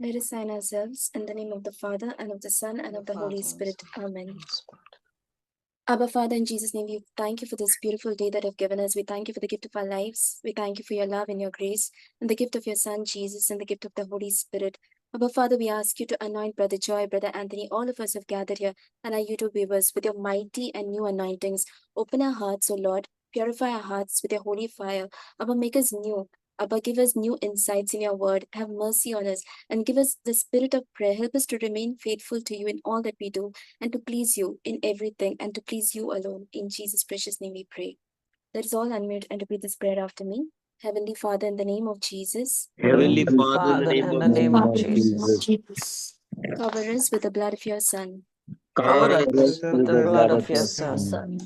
Let us sign ourselves in the name of the Father, and of the Son, and of the Holy Spirit. Amen. Abba, Father, in Jesus' name, we thank you for this beautiful day that you've given us. We thank you for the gift of our lives. We thank you for your love and your grace, and the gift of your Son, Jesus, and the gift of the Holy Spirit. Abba, Father, we ask you to anoint Brother Joy, Brother Anthony, all of us have gathered here, and our YouTube viewers with your mighty and new anointings. Open our hearts, O Lord. Purify our hearts with your holy fire. Abba, make us new. Abba, give us new insights in your word. Have mercy on us and give us the spirit of prayer. Help us to remain faithful to you in all that we do and to please you in everything and to please you alone. In Jesus' precious name we pray. Let us all unmute and repeat this prayer after me. Heavenly Father, in the name of Jesus, Heavenly Father, in the name of Jesus, cover us with the blood of your Son. cover us with the blood of your Son.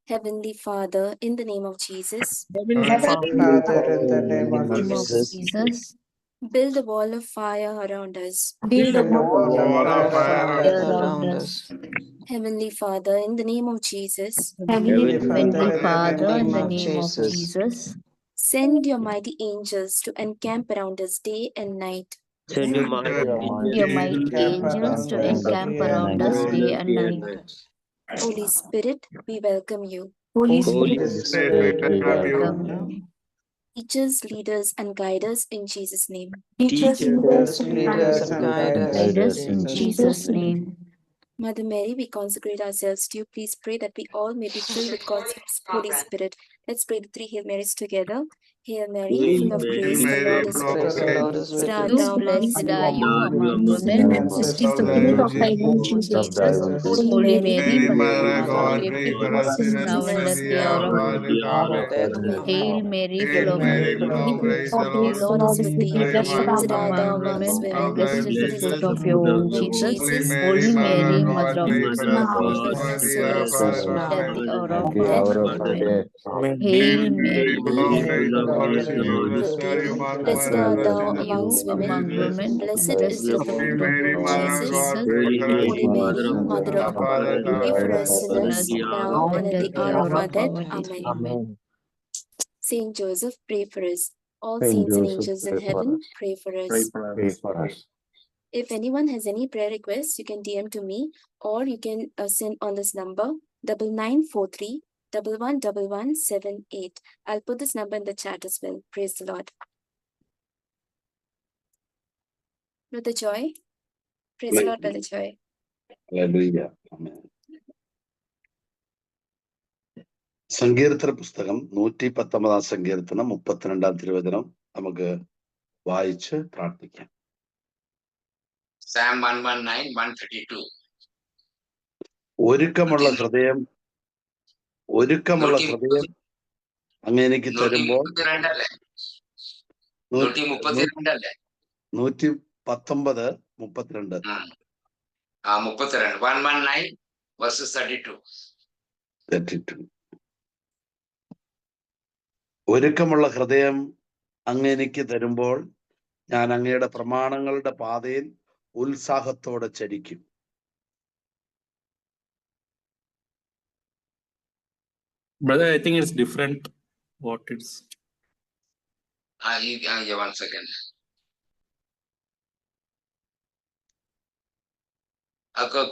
Heavenly Father, in the name of Jesus, Heavenly Father, in the name of Jesus, build a wall of fire around us. build a wall of fire around around us. Heavenly Father, in the name of Jesus, Heavenly Father, Father, in the name of Jesus, send your mighty angels to encamp around us day and night. send your mighty angels to encamp around us day and night. Holy Spirit, we welcome you. Holy Spirit, we welcome you. you. Teach us, lead us, and guide us in Jesus' name. Teach us, Lead lead us, and guide us in Jesus' name. Mother Mary, we consecrate ourselves to you. Please pray that we all may be filled with God's Holy Spirit. Let's pray the three Hail Marys together. Hail Mary, full of grace, the Lord is with Praise the you. Lord is with Start you. thou amongst Blessed are you among women, women, and blessed is the fruit fruit of thy womb, Jesus. Jesus. Holy Mary, Mother of Mother God, of pray for us sinners, now and at the hour of our death. Amen. Hail Mary, full of grace, The Lord is with thee. blessed Blessed art thou among amongst women, and women, blessed is the blessed is the fruit of fruit your womb, of Jesus. Jesus. Holy Mary, Mother of Pray God, for us pray for sinners, us now now and and at at the hour the of hour death. of our death. Amen. Hail Mary, Full of grace, blessed art thou amongst you women, among women, and blessed is blessed the is the fruit fruit of of your womb, Jesus. Jesus. Holy Mary, Mother of God, pray for us For us sinners, now now and and at at the the hour of hour our of death. our death. Amen. Amen. Saint Joseph, pray for us. All saints and angels in heaven, pray for us. If anyone has any prayer requests, you can DM to me, or you can send on this number 9943 111178. I'll put this number in the chat as well. Praise the Lord. Brother Joy. Praise the Lord, Brother Joy. Hallelujah. Amen. സങ്കീർത്തന പുസ്തകം 119 സങ്കീർത്തനം 32 തിരുവചനം നമുക്ക് വായിച്ച് പ്രാർത്ഥിക്കാം. Psalm 119, 132. ഒരുക്കമുള്ള ഹൃദയം അങ്ങ് എനിക്ക് തരുമ്പോൾ 132. 119 32. 119 verses 32. ഒരുക്കമുള്ള ഹൃദയം അങ്ങ് എനിക്ക് തരുമ്പോൾ ഞാൻ അങ്ങയുടെ പ്രമാണങ്ങളുടെ പാതയിൽ ഉത്സാഹത്തോടെ ചരിക്കും. Brother, I think it's different. What it's. Yeah, 1 second.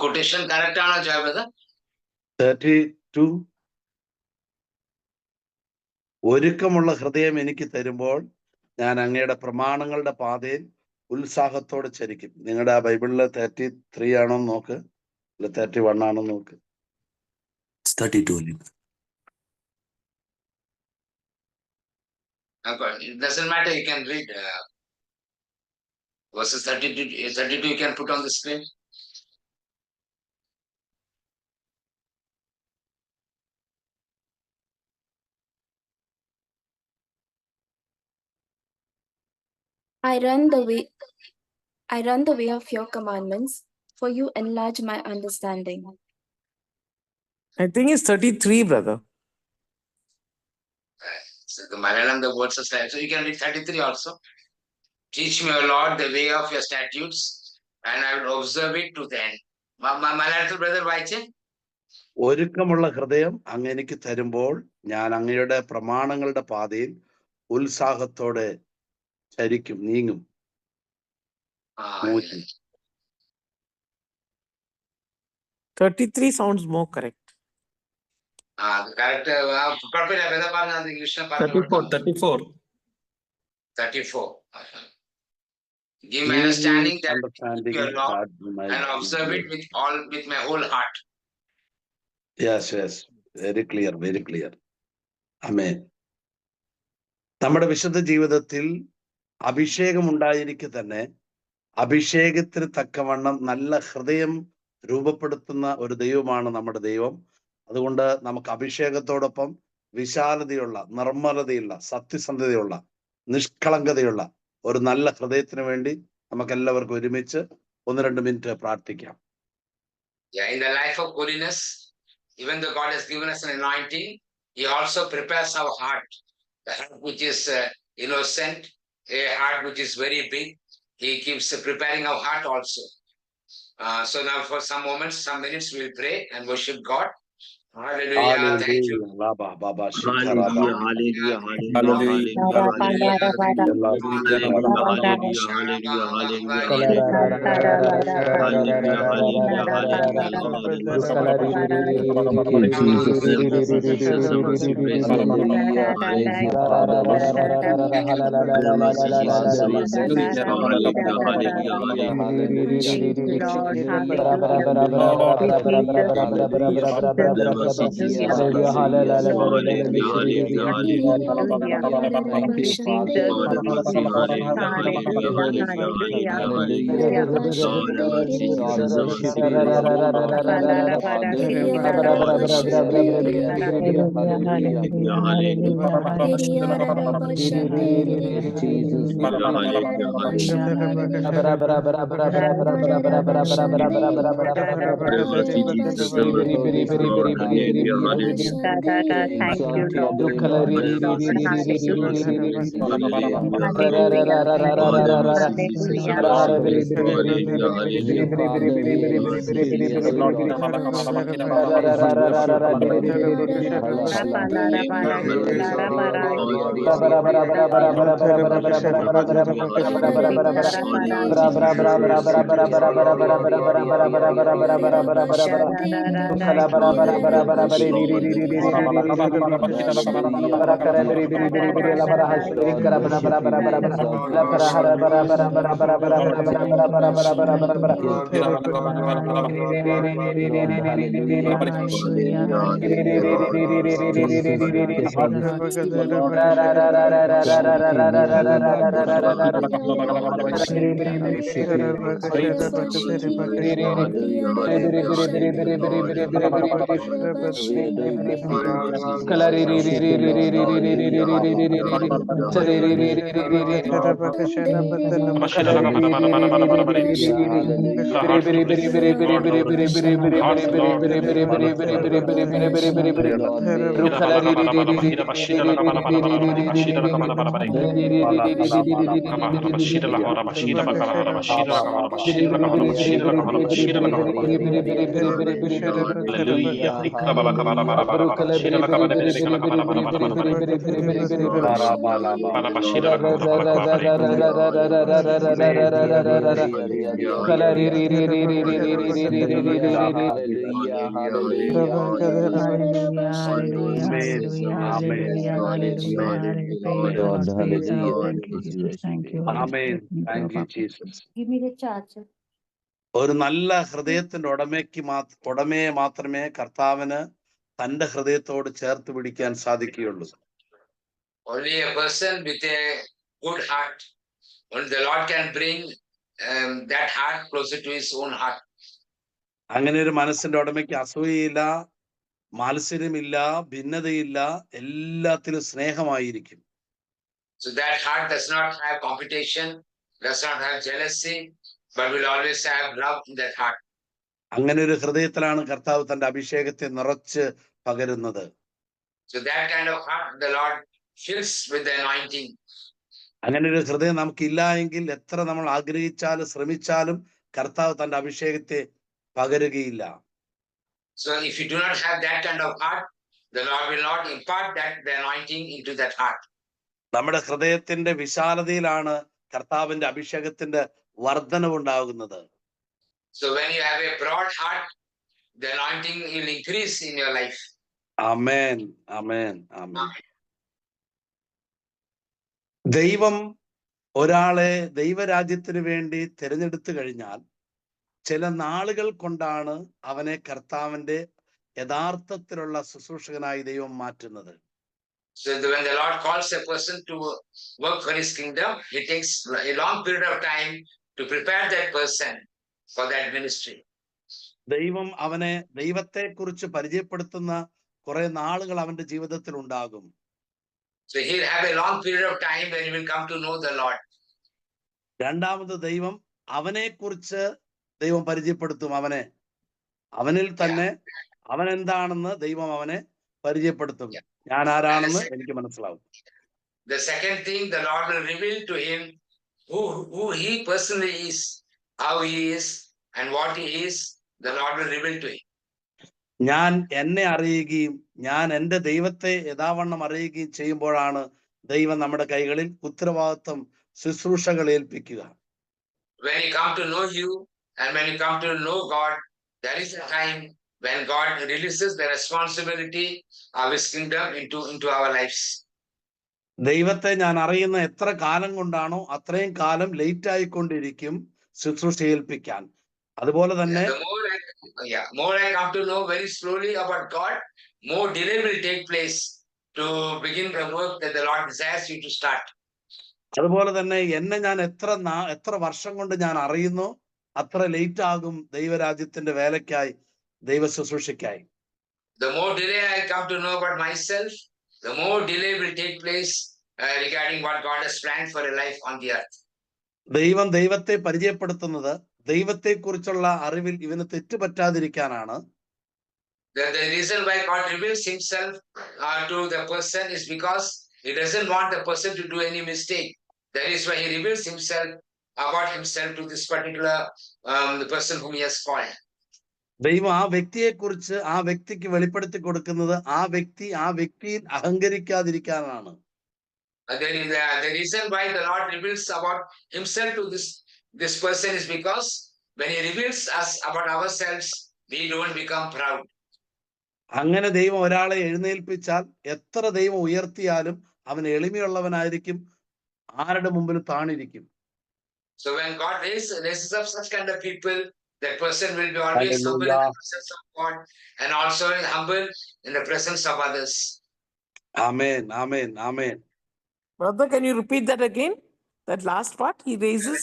Quotation correct ആണോ ജോയ് ബ്രദർ? 32. ഒരുക്കമുള്ള ഹൃദയം എനിക്ക് തരുമ്പോൾ ഞാൻ അങ്ങയുടെ പ്രമാണങ്ങളുടെ പാതയിൽ ഉത്സാഹത്തോടെ ചരിക്കും. നിങ്ങളുടെ ആ ബൈബിളിലെ 33 ആണോ നോക്ക്, അല്ല 31 ആണോ നോക്ക്. 32. It doesn't matter, you can read verses 32 you can put on the screen. I run the way of your commandments, for you enlarge my understanding. I think it's 33, brother. So the Malayalam, the words are so you can read 33 also. Teach me, O Lord, the way of your statutes, and I will observe it to the end. Malayalam brother വായിച്ചേ. ഒരുക്കമുള്ള ഹൃദയം അങ്ങ് എനിക്ക് തരുമ്പോൾ ഞാൻ അങ്ങയുടെ പ്രമാണങ്ങളുടെ പാതയിൽ ഉത്സാഹത്തോടെ ചരിക്കും, നീങ്ങും. 100. 33 sounds more correct. കറക്റ്റ് കുഴപ്പമില്ല. വേദ പറഞ്ഞ ഇംഗ്ലീഷിൽ പറഞ്ഞു 34. 34. Give me understanding that Understanding your law that my and observe it with my whole heart. Yes. Very clear, very clear. Amen. നമ്മുടെ വിശുദ്ധ ജീവിതത്തിൽ അഭിഷേകം ഉണ്ടായിരിക്കെ തന്നെ അഭിഷേകത്തിന് തക്കവണ്ണം നല്ല ഹൃദയം രൂപപ്പെടുത്തുന്ന ഒരു ദൈവമാണ് നമ്മുടെ ദൈവം. അതുകൊണ്ട് നമുക്ക് അഭിഷേകത്തോടൊപ്പം വിശാലതയുള്ള, നിർമ്മലതയുള്ള, സത്യസന്ധതയുള്ള, നിഷ്കളങ്കതയുള്ള ഒരു നല്ല ഹൃദയത്തിന് വേണ്ടി നമുക്ക് എല്ലാവർക്കും ഒരുമിച്ച് 1-2 മിനിറ്റ് പ്രാർത്ഥിക്കാം. In the life of holiness, even though God has given us an anointing, He also prepares our heart. The heart which is innocent, a heart which is very big. He keeps preparing our heart also. So now for some moments, some minutes, we'll pray and worship God. Hallelujah. Thank you. ഒരു നല്ല ഹൃദയത്തിന്റെ ഉടമയെ മാത്രമേ കർത്താവിന് തന്റെ ഹൃദയത്തോട് ചേർത്ത് പിടിക്കാൻ സാധിക്കുകയുള്ളൂ. Only a person with a good heart, only the Lord can bring that heart closer to His own heart. അങ്ങനെ ഒരു മനസ്സിന്റെ ഉടമയ്ക്ക് അസൂയയില്ല, മാത്സര്യമില്ല, ഭിന്നതയില്ല, എല്ലാത്തിലും സ്നേഹമായിരിക്കും. So that heart does not have competition, does not have jealousy, but will always have love in that heart. അങ്ങനെ ഒരു ഹൃദയത്തിലാണ് കർത്താവ് തന്റെ അഭിഷേകത്തെ നിറച്ച് പകരുന്നത്. So that kind of heart the Lord fills with the anointing. അങ്ങനെ ഒരു ഹൃദയം നമുക്കില്ല എങ്കിൽ എത്ര നമ്മൾ ആഗ്രഹിച്ചാലും ശ്രമിച്ചാലും കർത്താവ് തന്റെ അഭിഷേകത്തെ പകരുകയില്ല. So if you do not have that kind of heart, the Lord will not impart the anointing into that heart. നമ്മുടെ ഹൃദയത്തിന്റെ വിശാലതയിലാണ് കർത്താവിന്റെ അഭിഷേകത്തിന്റെ വർധനവുണ്ടാകുന്നത്. So when you have a broad heart, the anointing will increase in your life. ആമേൻ, ആമേൻ, ആമേൻ. ദൈവം ഒരാളെ ദൈവരാജ്യത്തിന് വേണ്ടി തിരഞ്ഞെടുത്തു കഴിഞ്ഞാൽ ചില നാളുകൾ കൊണ്ടാണ് അവനെ കർത്താവിന്റെ യഥാർത്ഥത്തിലുള്ള ശുശ്രൂഷകനായി ദൈവം മാറ്റുന്നത്. So when the Lord calls a person to work for his kingdom, it takes a long period of time to prepare that person for that ministry. ദൈവം അവനെ ദൈവത്തെക്കുറിച്ച് പരിചയപ്പെടുത്തുന്ന കുറെ നാളുകൾ അവന്റെ ജീവിതത്തിൽ ഉണ്ടാകും. So he'll have a long period of time when he will come to know the Lord. രണ്ടാമത് ദൈവം അവനെക്കുറിച്ച് ദൈവം പരിചയപ്പെടുത്തും. അവനിൽ തന്നെ അവൻ എന്താണെന്ന് ദൈവം അവനെ പരിചയപ്പെടുത്തും. ഞാൻ ആരാണെന്ന് എനിക്ക് മനസ്സിലാവും. The second thing, the Lord will reveal to him who he personally is, how he is, and what he is. The Lord will reveal to him. ഞാൻ എന്നെ അറിയുകയും ഞാൻ എൻ്റെ ദൈവത്തെ യഥാവണ്ണം അറിയുകയും ചെയ്യുമ്പോഴാണ് ദൈവം നമ്മുടെ കൈകളിൽ ഉത്തരവാദിത്വം ശുശ്രൂഷകൾ ഏൽപ്പിക്കുക. When you come to know you and when you come to know God, there is a time when God releases the responsibility of his kingdom into our lives. ദൈവത്തെ ഞാൻ അറിയുന്ന എത്ര കാലം കൊണ്ടാണോ അത്രയും കാലം ലേറ്റ് ആയിക്കൊണ്ടിരിക്കും ശുശ്രൂഷ ഏൽപ്പിക്കാൻ. അതുപോലെ തന്നെ The more I come to know very slowly about God, more delay will take place to begin the work that the Lord desires you to start. അതുപോലെ തന്നെ എന്നെ ഞാൻ എത്ര വർഷം കൊണ്ട് ഞാൻ അറിയുന്നു അത്ര ലേറ്റ് ആകും ദൈവരാജ്യത്തിന്റെ വേലയ്ക്കായി, ദൈവ ശുശ്രൂഷയ്ക്കായി. The more delay I come to know about myself, the more delay will take place regarding what God has planned for a life on the earth. ദൈവം ദൈവത്തെ പരിചയപ്പെടുത്തുന്നത് ദൈവത്തെക്കുറിച്ചുള്ള അറിവിൽ ഇവന് തെറ്റുപറ്റാതിരിക്കാനാണ്. The reason why God reveals himself to the person is because he doesn't want the person to do any mistake. That is why he reveals himself about himself to this particular the person whom he has called. ദൈവം ആ വ്യക്തിയെക്കുറിച്ച് ആ വ്യക്തിക്ക് വെളിപ്പെടുത്തി കൊടുക്കുന്നത് ആ വ്യക്തിയിൽ അഹങ്കരിക്കാതിരിക്കാനാണ്. The reason why the Lord reveals about himself to this person is because when he reveals us about ourselves, we don't become proud. അങ്ങനെ ദൈവം ഒരാളെ എഴുന്നേൽപ്പിച്ചാൽ എത്ര ദൈവം ഉയർത്തിയാലും അവൻ എളിമയുള്ളവനായിരിക്കും, ആരുടെ മുമ്പിൽ താണിരിക്കും. So when God raises up such kind of people, that person will be always humble in the presence of God and also humble in the presence of others. Amen, amen, amen. Brother, can you repeat that again? That last part, he raises.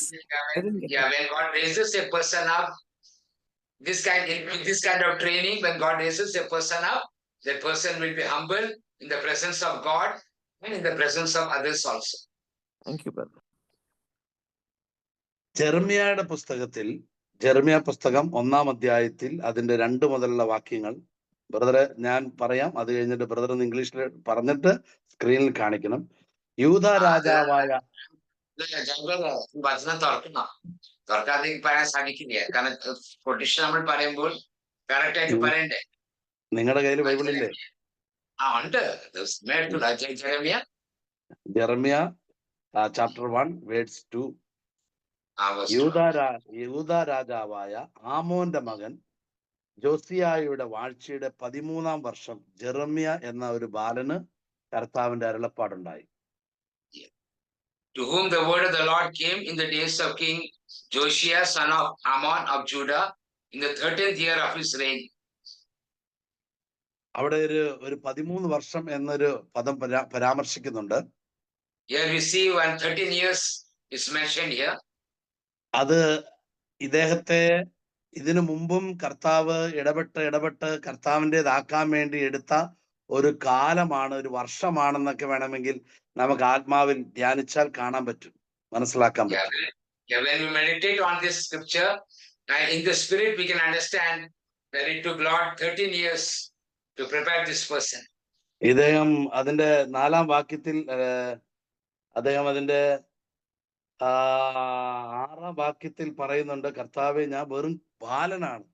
When God raises a person up, this kind of training, when God raises a person up, that person will be humble in the presence of God and in the presence of others also. Thank you, brother. ജെറമ്യയുടെ പുസ്തകം 1-ാം അധ്യായത്തിൽ അതിന്റെ 2 മുതലുള്ള വാക്യങ്ങൾ ബ്രദറെ ഞാൻ പറയാം. അത് കഴിഞ്ഞിട്ട് ബ്രദർ ഇംഗ്ലീഷിൽ പറഞ്ഞിട്ട് സ്ക്രീനിൽ കാണിക്കണം. യൂദ രാജാവായ വചനം തുറക്കാതെ പറയാൻ സാധിക്കില്ല. കാരണം കൊട്ടേഷൻ നമ്മൾ പറയുമ്പോൾ കറക്റ്റ് ആയിട്ട് പറയണ്ടേ. നിങ്ങളുടെ കയ്യിൽ ബൈബിൾ ഇല്ലേ? ഉണ്ട്. Jeremiah chapter 1 verse 2. യൂദ രാജാവായ ആമോന്റെ മകൻ ജോസിയായുടെ വാഴ്ചയുടെ 13-ാം വർഷം ജെറമ്യ എന്ന ഒരു ബാലന് കർത്താവിന്റെ അരുളപ്പാടുണ്ടായി. To whom the word of the Lord came in the days of King Josiah, son of Ammon of Judah, in the 13th year of his reign. അവിടെ ഒരു 13 വർഷം എന്നൊരു പദം പരാമർശിക്കുന്നുണ്ട്. Here we see when 13 years is mentioned here. അത് ഇദ്ദേഹത്തെ ഇതിനു മുമ്പും കർത്താവ് ഇടപെട്ട് കർത്താവിൻ്റെതാക്കാൻ വേണ്ടി എടുത്ത ഒരു കാലമാണ്, ഒരു വർഷമാണെന്നൊക്കെ വേണമെങ്കിൽ നമുക്ക് ആത്മാവിൽ ധ്യാനിച്ചാൽ കാണാൻ പറ്റും, മനസ്സിലാക്കാൻ പറ്റും. When we meditate on this scripture, in the spirit we can understand that it took Lord 13 years to prepare this person. ഇദ്ദേഹം അതിന്റെ 4-ാം വാക്യത്തിൽ അദ്ദേഹം അതിന്റെ 6-ാം വാക്യത്തിൽ പറയുന്നുണ്ട്, കർത്താവേ ഞാൻ വെറും ബാലനാണ്,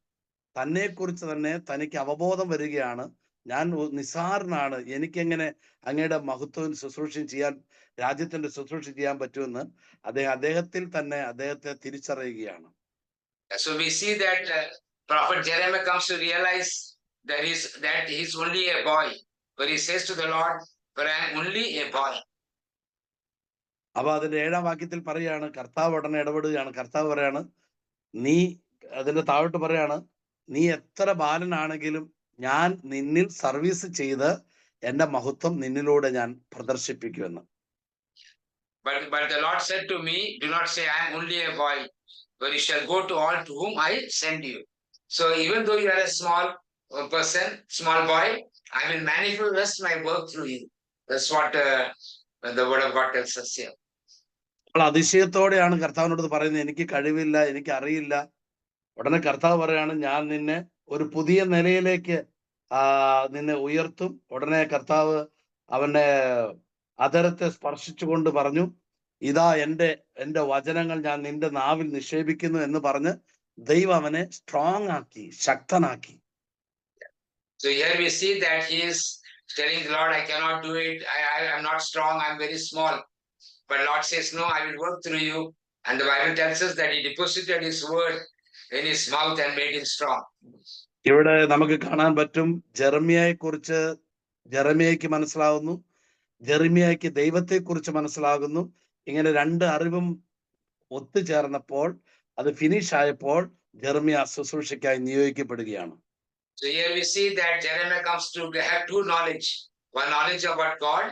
തന്നെ കുറിച്ച് തന്നെ തനിക്ക് അവബോധം വരികയാണ്, ഞാൻ നിസ്സാരനാണ്, എനിക്കെങ്ങനെ അങ്ങയുടെ മഹത്വം ശുശ്രൂഷ ചെയ്യാൻ, രാജ്യത്തിന്റെ ശുശ്രൂഷ ചെയ്യാൻ പറ്റുമെന്ന് അദ്ദേഹത്തിൽ തന്നെ അദ്ദേഹത്തെ തിരിച്ചറിയുകയാണ്. So we see that Prophet Jeremiah comes to realize that he's only a boy, but he says to the Lord, "But I am only a boy." അപ്പൊ അതിന്റെ 7-ാം വാക്യത്തിൽ പറയാണ്, കർത്താവ് ഉടനെ ഇടപെടുകയാണ്. കർത്താവ് പറയാണ്, നീ അതിന്റെ താഴോട്ട് പറയാണ്, നീ എത്ര ബാലനാണെങ്കിലും ഞാൻ നിന്നിൽ സർവീസ് ചെയ്ത് എന്റെ മഹത്വം നിന്നിലൂടെ ഞാൻ പ്രദർശിപ്പിക്കുമെന്ന്. But the Lord said to me, "Do not say I am only a boy, but you shall go to all to whom I send you." So even though you are a small person, small boy, I will manifest my work through you. That's what the word of God tells us here. അപ്പോൾ അതിശയത്തോടെയാണ് കർത്താവിനോട് പറയുന്നത്, എനിക്ക് കഴിവില്ല, എനിക്ക് അറിയില്ല. ഉടനെ കർത്താവ് പറയാണ്, ഞാൻ നിന്നെ ഒരു പുതിയ നിലയിലേക്ക് നിന്നെ ഉയർത്തും. ഉടനെ കർത്താവ് അവന്റെ അധരത്തെ സ്പർശിച്ചുകൊണ്ട് പറഞ്ഞു, ഇതാ എന്റെ വചനങ്ങൾ ഞാൻ നിന്റെ നാവിൽ നിക്ഷേപിക്കുന്നു എന്ന് പറഞ്ഞ് ദൈവം അവനെ സ്ട്രോങ് ആക്കി, ശക്തനാക്കി. So here we see that he is telling the Lord, I cannot do it, I am not strong, I am very small. But Lord says, no, I will work through you. And the Bible tells us that he deposited his word in his mouth and made him strong. ഇവിടെ നമുക്ക് കാണാൻ പറ്റും, ജെറമിയയ്ക്ക് മനസ്സിലാവുന്നു, ജെറമിയയ്ക്ക് ദൈവത്തെക്കുറിച്ച് മനസ്സിലാകുന്നു. ഇങ്ങനെ രണ്ട് അറിവും ഒത്തുചേർന്നപ്പോൾ, അത് ഫിനിഷ് ആയപ്പോൾ Jeremiah ശുശ്രൂഷയ്ക്കായി നിയോഗിക്കപ്പെടുകയാണ്. So here we see that Jeremiah comes to have two knowledge, one knowledge about God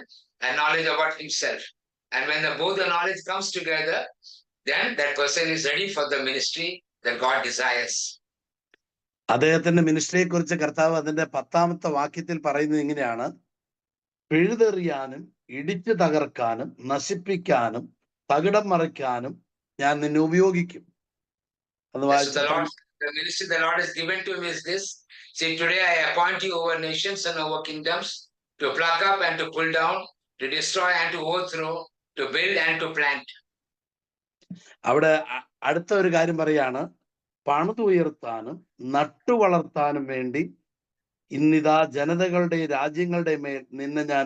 and knowledge about himself. And when both the knowledge comes together, then that person is ready for the ministry that God desires. അദ്ദേഹത്തിന്റെ മിനിസ്ട്രിയെ കുറിച്ച് കർത്താവ് അതിന്റെ 10-ാമത്തെ വാക്യത്തിൽ പറയുന്നത് ഇങ്ങനെയാണ്, പിഴുതെറിയാനും ഇടിച്ചു തകർക്കാനും നശിപ്പിക്കാനും തകിടം മറിക്കാനും ഞാൻ നിന്നെ ഉപയോഗിക്കും. അത് The ministry the Lord has given to him is this: see, today I appoint you over nations and over kingdoms, to pluck up and to pull down, to destroy and to overthrow, to build and to plant. അവിടെ അടുത്ത ഒരു കാര്യം പറയാണ്, പണിതുയർത്താനും നട്ടുവളർത്താനും വേണ്ടി ഇന്നിതാ ജനതകളുടെ രാജ്യങ്ങളുടെ മേൽ നിന്നെ ഞാൻ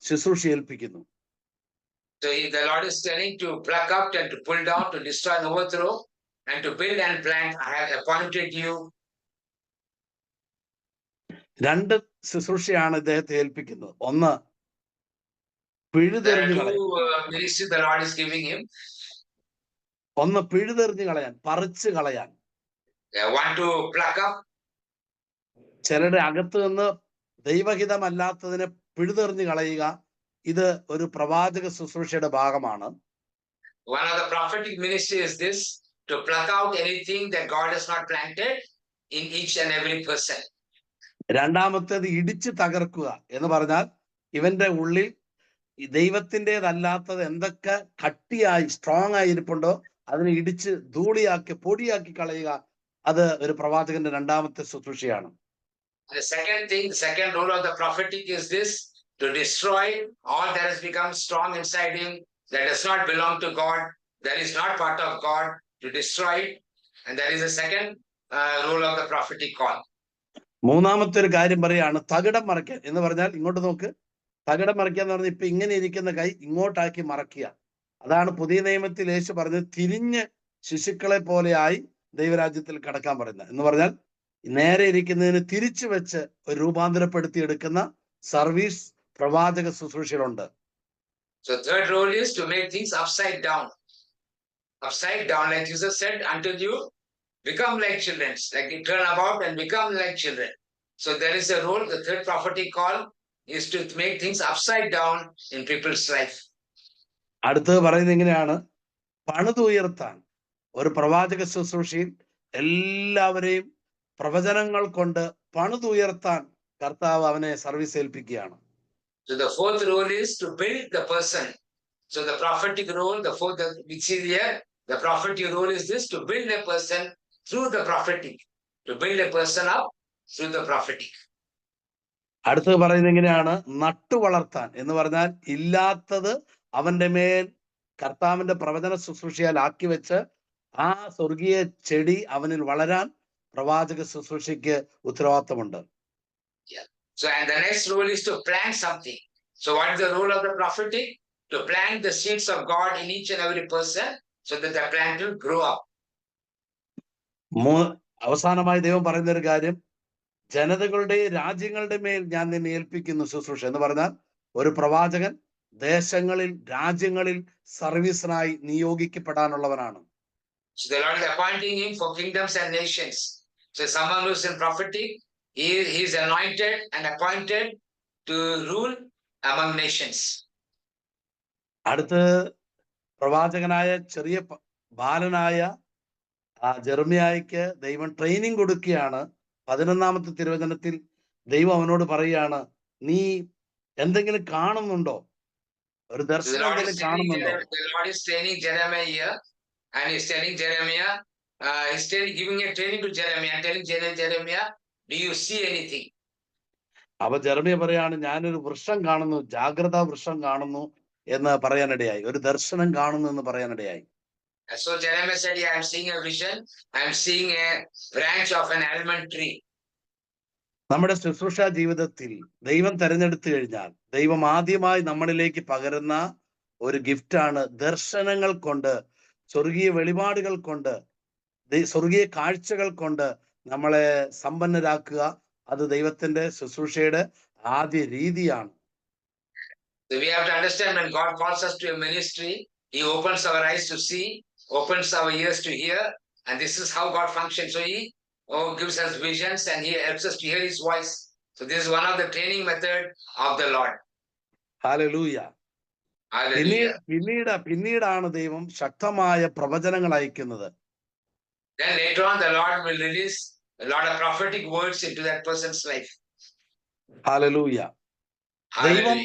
ശുശ്രൂഷ ഏൽപ്പിക്കുന്നു. So the Lord is telling to pluck up and to pull down, to destroy and overthrow, and to build and plant. I have appointed you. രണ്ട് ശുശ്രൂഷയാണ് ഇദ്ദേഹത്തെ ഏൽപ്പിക്കുന്നത്. ഒന്ന്, പിഴുതെറിഞ്ഞു കളയാൻ. Ministry the Lord is giving him. ഒന്ന് പിഴുതെറിഞ്ഞു കളയാൻ, പറിച്ചു കളയാൻ. One to pluck up. ചിലരുടെ അകത്ത് നിന്ന് ദൈവഹിതമല്ലാത്തതിനെ പിഴുതെറിഞ്ഞു കളയുക, ഇത് ഒരു പ്രവാചക ശുശ്രൂഷയുടെ ഭാഗമാണ്. One of the prophetic ministry is this: to pluck out anything that God has not planted in each and every person. രണ്ടാമത്തേത് ഇടിച്ചു തകർക്കുക എന്ന് പറഞ്ഞാൽ, ഇവന്റെ ഉള്ളിൽ ദൈവത്തിൻ്റെതല്ലാത്തത് എന്തൊക്കെ കട്ടിയായി സ്ട്രോങ് ആയി ഇരിപ്പുണ്ടോ അതിനെ ഇടിച്ച് ധൂളിയാക്കി പൊടിയാക്കി കളയുക. അത് ഒരു പ്രവാചകന്റെ രണ്ടാമത്തെ ശുശ്രൂഷയാണ്. The second thing, the second role of the prophetic is this: to destroy all that has become strong inside him, that does not belong to God, that is not part of God, to destroy it. And that is the second role of the prophetic call. മൂന്നാമത്തെ ഒരു കാര്യം പറയാണ്, തകിടം മറിക്കാൻ എന്ന് പറഞ്ഞാൽ, ഇങ്ങോട്ട് നോക്ക്, തകിടം മറിക്കുക എന്ന് പറഞ്ഞാൽ ഇപ്പൊ ഇങ്ങനെ ഇരിക്കുന്ന കൈ ഇങ്ങോട്ടാക്കി മറക്കുക. അതാണ് പുതിയ നിയമത്തിൽ യേശു പറഞ്ഞത്, തിരിഞ്ഞ് ശിശുക്കളെ പോലെയായി ദൈവരാജ്യത്തിൽ കടക്കാൻ പറയുന്നത്. എന്ന് പറഞ്ഞാൽ നേരെ ഇരിക്കുന്നതിന് തിരിച്ചു വെച്ച് ഒരു രൂപാന്തരപ്പെടുത്തി എടുക്കുന്ന സർവീസ് പ്രവാചക ശുശ്രൂഷയിലുണ്ട്. So third role is to make things upside down. Upside down, like Jesus said, until you become like children, like you turn about and become like children. So there is a role, the third prophetic call is to make things upside down in people's life. അടുത്തത് പറയുന്നത് ഇങ്ങനെയാണ്, പണിതുയർത്താൻ. ഒരു പ്രവാചക ശുശ്രൂഷയിൽ എല്ലാവരെയും പ്രവചനങ്ങൾ കൊണ്ട് പണിതുയർത്താൻ കർത്താവ് അവനെ സർവീസ് ഏൽപ്പിക്കുകയാണ്. So the fourth role is to build the person. So the prophetic role, the fourth we see here, the prophetic role is this: to build a person through the prophetic, to build a person up through the prophetic. അടുത്തത് പറയുന്നത് എങ്ങനെയാണ്, നട്ടുവളർത്താൻ എന്ന് പറഞ്ഞാൽ ഇല്ലാത്തത് അവന്റെ മേൽ കർത്താവിന്റെ പ്രവചന ശുശ്രൂഷയാൽ ആക്കി വെച്ച് ആ സ്വർഗീയ ചെടി അവനിൽ വളരാൻ പ്രവാചക ശുശ്രൂഷയ്ക്ക് ഉത്തരവാദിത്തമുണ്ട്. So, and the next role is to plant something. So, what is the role of the prophetic? To plant the seeds of God in each and every person so that the plant will grow up. അവസാനമായി ദൈവം പറയുന്ന ഒരു കാര്യം, ജനതകളുടെ രാജ്യങ്ങളുടെ മേൽ ഞാൻ നിന്നെ ഏൽപ്പിക്കുന്നു ശുശ്രൂഷ എന്ന് പറഞ്ഞാൽ, ഒരു പ്രവാചകൻ ദേശങ്ങളിൽ രാജ്യങ്ങളിൽ സർവീസിനായി നിയോഗിക്കപ്പെടാനുള്ളവനാണ്. So the Lord is appointing him for kingdoms and nations. So someone who is in prophetic, he is anointed and appointed to rule among nations. അടുത്ത് പ്രവാചകനായ ചെറിയ ബാലനായ ജെറമ്യായ്ക്ക് ദൈവം ട്രെയിനിങ് കൊടുക്കുകയാണ്. 11ാമത്തെ തിരുവചനത്തിൽ ദൈവം അവനോട് പറയുകയാണ്, നീ എന്തെങ്കിലും കാണുന്നുണ്ടോ? ഒരു ദർശനം എന്തെങ്കിലും കാണുന്നുണ്ടോ? The Lord is training Jeremiah here, and he's telling Jeremiah, he's giving a training to Jeremiah, telling Jeremiah, do you see anything? അപ്പൊ ജെറമ്യ പറയാണ്, ഞാനൊരു വൃക്ഷം കാണുന്നു, ജാഗ്രതാ വൃക്ഷം കാണുന്നു എന്ന് പറയാനിടയായി, ഒരു ദർശനം കാണുന്നു എന്ന് പറയാനിടയായി. So Jeremiah said, yeah, I'm seeing a vision. I'm seeing a branch of an almond tree. നമ്മുടെ ശുശ്രൂഷ ജീവിതത്തിൽ ദൈവം തെരഞ്ഞെടുത്തു കഴിഞ്ഞാൽ ദൈവം ആദ്യമായി നമ്മളിലേക്ക് പകരുന്ന ഒരു ഗിഫ്റ്റാണ് ദർശനങ്ങൾ കൊണ്ട്, സ്വർഗീയ വെളിപാടുകൾ കൊണ്ട്, സ്വർഗീയ കാഴ്ചകൾ കൊണ്ട് നമ്മളെ സമ്പന്നരാക്കുക. അത് ദൈവത്തിന്റെ ശുശ്രൂഷയുടെ ആദ്യ രീതിയാണ്. So we have to understand, when God calls us to a ministry, he opens our eyes to see, opens our ears to hear, and this is how God functions. So he gives us visions and he helps us to hear his voice. So this is one of the training method of the Lord. Hallelujah. പിന്നീടാണ് ദൈവം ശക്തമായ പ്രവചനങ്ങൾ അയക്കുന്നത്. Then later on the Lord will release a lot of prophetic words into that person's life. Hallelujah. ദൈവം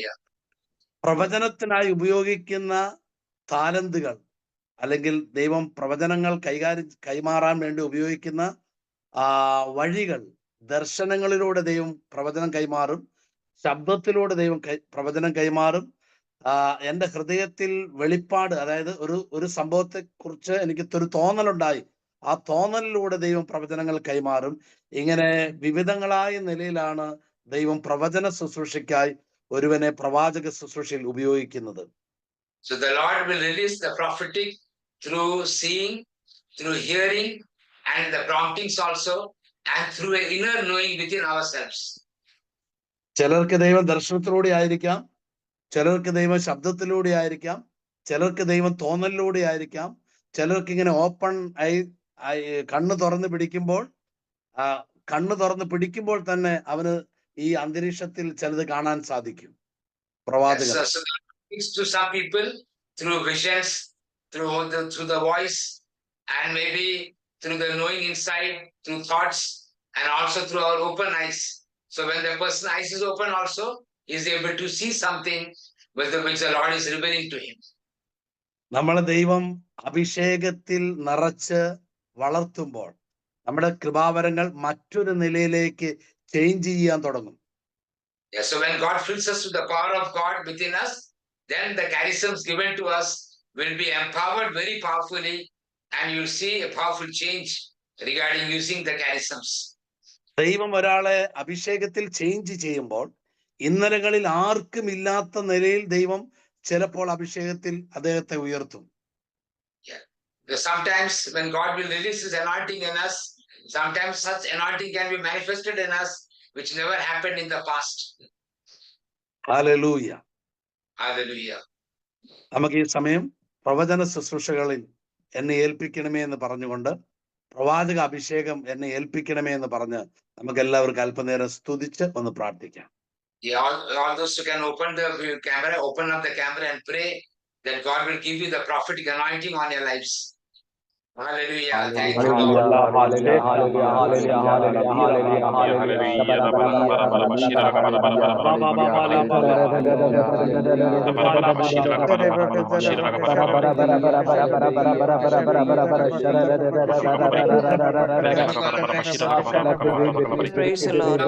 പ്രവചനത്തിനായി ഉപയോഗിക്കുന്ന താലന്തുകൾ, അല്ലെങ്കിൽ ദൈവം പ്രവചനങ്ങൾ കൈമാറാൻ വേണ്ടി ഉപയോഗിക്കുന്ന വഴികൾ, ദർശനങ്ങളിലൂടെ ദൈവം പ്രവചനം കൈമാറും, ശബ്ദത്തിലൂടെ ദൈവം പ്രവചനം കൈമാറും. എൻ്റെ ഹൃദയത്തിൽ വെളിപ്പാട്, അതായത് ഒരു സംഭവത്തെ കുറിച്ച് എനിക്ക് ഒരു തോന്നലുണ്ടായി, ആ തോന്നലിലൂടെ ദൈവം പ്രവചനങ്ങൾ കൈമാറും. ഇങ്ങനെ വിവിധങ്ങളായ നിലയിലാണ് ദൈവം പ്രവചന ശുശ്രൂഷയ്ക്കായി ഒരുവനെ പ്രവാചക ശുശ്രൂഷയിൽ ഉപയോഗിക്കുന്നത്. So the Lord will release the prophetic through seeing, through hearing, and the promptings also, and through an inner knowing within ourselves. ചിലർക്ക് ദൈവം ദർശനത്തിലൂടെ ആയിരിക്കാം, ചിലർക്ക് ദൈവം ശബ്ദത്തിലൂടെ ആയിരിക്കാം, ചിലർക്ക് ദൈവം തോന്നലിലൂടെ ആയിരിക്കാം, ചിലർക്ക് ഇങ്ങനെ ഓപ്പൺ ആയി കണ്ണ് തുറന്ന് പിടിക്കുമ്പോൾ തന്നെ അവന് ഈ അന്തരീക്ഷത്തിൽ ചിലത് കാണാൻ സാധിക്കും. പ്രവാചകൻ to some people through visions, through the voice, and maybe through the knowing inside, through thoughts, and also through our open eyes. So when the person's eyes is open also, he is able to see something which the Lord is revealing to him. നമ്മളെ ദൈവം അഭിഷേകത്തിൽ നിറച്ച് വളർത്തുമ്പോൾ നമ്മുടെ കൃപാവരങ്ങൾ മറ്റൊരു നിലയിലേക്ക് change ചെയ്യാൻ തുടങ്ങും. Yeah, so when God fills us with the power of God within us, then the charisms given to us will be empowered very powerfully, and you'll see a powerful change regarding using the charisms. ദൈവം ഒരാളെ അഭിഷേകത്തിൽ change ചെയ്യുമ്പോൾ ഇന്നലകളിൽ ആർക്കും ഇല്ലാത്ത നിലയിൽ ദൈവം ചിലപ്പോൾ അഭിഷേകത്തിൽ അദ്ദേഹത്തെ ഉയർത്തും. Sometimes when God will release his anointing in us, sometimes such anointing can be manifested in us which never happened in the past. Hallelujah. Hallelujah. നമുക്ക് ഈ സമയം പ്രവചന ശുശ്രൂഷകളിൽ എന്നെ ഏൽപ്പിക്കണമേ എന്ന് പറഞ്ഞുകൊണ്ട്, പ്രവാചക അഭിഷേകം എന്നെ ഏൽപ്പിക്കണമേ എന്ന് പറഞ്ഞ് നമുക്ക് എല്ലാവർക്കും അല്പനേരം സ്തുതിച്ച് ഒന്ന് പ്രാർത്ഥിക്കാം. All those who can open up the camera and pray that God will give you the prophetic anointing on your lives. Hallelujah. Thank you, Lord. Praise the Lord.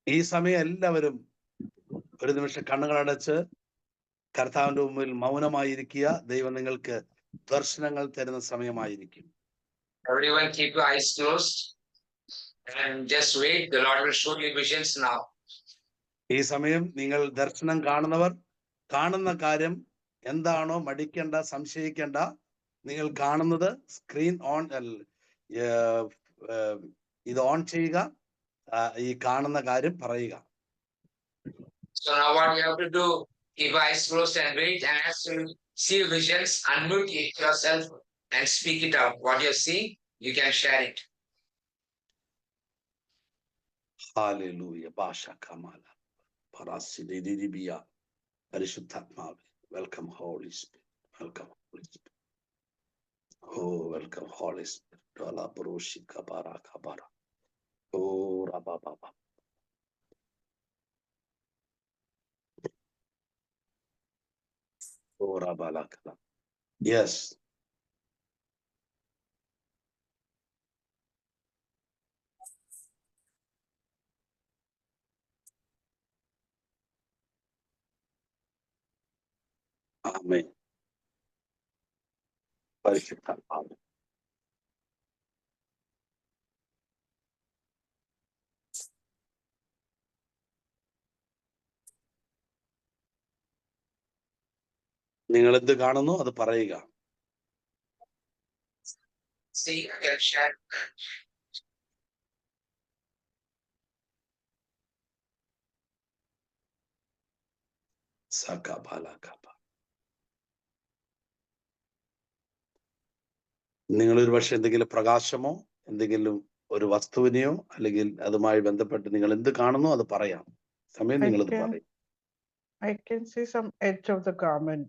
ഈ സമയം എല്ലാവരും ഒരു നിമിഷം കണ്ണുകളടച്ച് കർത്താവിന്റെ മുമ്പിൽ മൗനമായിരിക്കുക. ദൈവം നിങ്ങൾക്ക് ദർശനങ്ങൾ തരുന്ന സമയമായിരിക്കും. Everyone keep your eyes closed and just wait. The Lord will show you visions now. ഈ സമയം നിങ്ങൾ ദർശനം കാണുന്നവർ കാണുന്ന കാര്യം എന്താണോ മടിക്കേണ്ട, സംശയിക്കേണ്ട. നിങ്ങൾ കാണുന്നത് സ്ക്രീൻ ഓൺ, ഇത് ഓൺ ചെയ്യുക, ഈ കാണുന്ന കാര്യം പറയുക. So now what you have to do, keep your eyes closed and wait, and as you see visions, unmute yourself and speak it out. What you see, you can share it. Hallelujah. Basha Kamala. Parasidibiya. Parishuddhatmavi. Welcome, Holy Spirit. Welcome, Holy Spirit. Oh, welcome, Holy Spirit. Dala Purushi Kabara Kabara. Oh, Rababa. Oh, Rabalakala. Yes. Amen. Parishuddhatmavi. നിങ്ങൾ എന്ത് കാണുന്നു അത് പറയുക. See, I can share. നിങ്ങൾ ഒരു പക്ഷെ എന്തെങ്കിലും പ്രകാശമോ എന്തെങ്കിലും ഒരു വസ്തുവിനെയോ അല്ലെങ്കിൽ അതുമായി ബന്ധപ്പെട്ട് നിങ്ങൾ എന്ത് കാണുന്നു അത് പറയാം. സമയം നിങ്ങളത് പറയും. I can see some edge of the garment.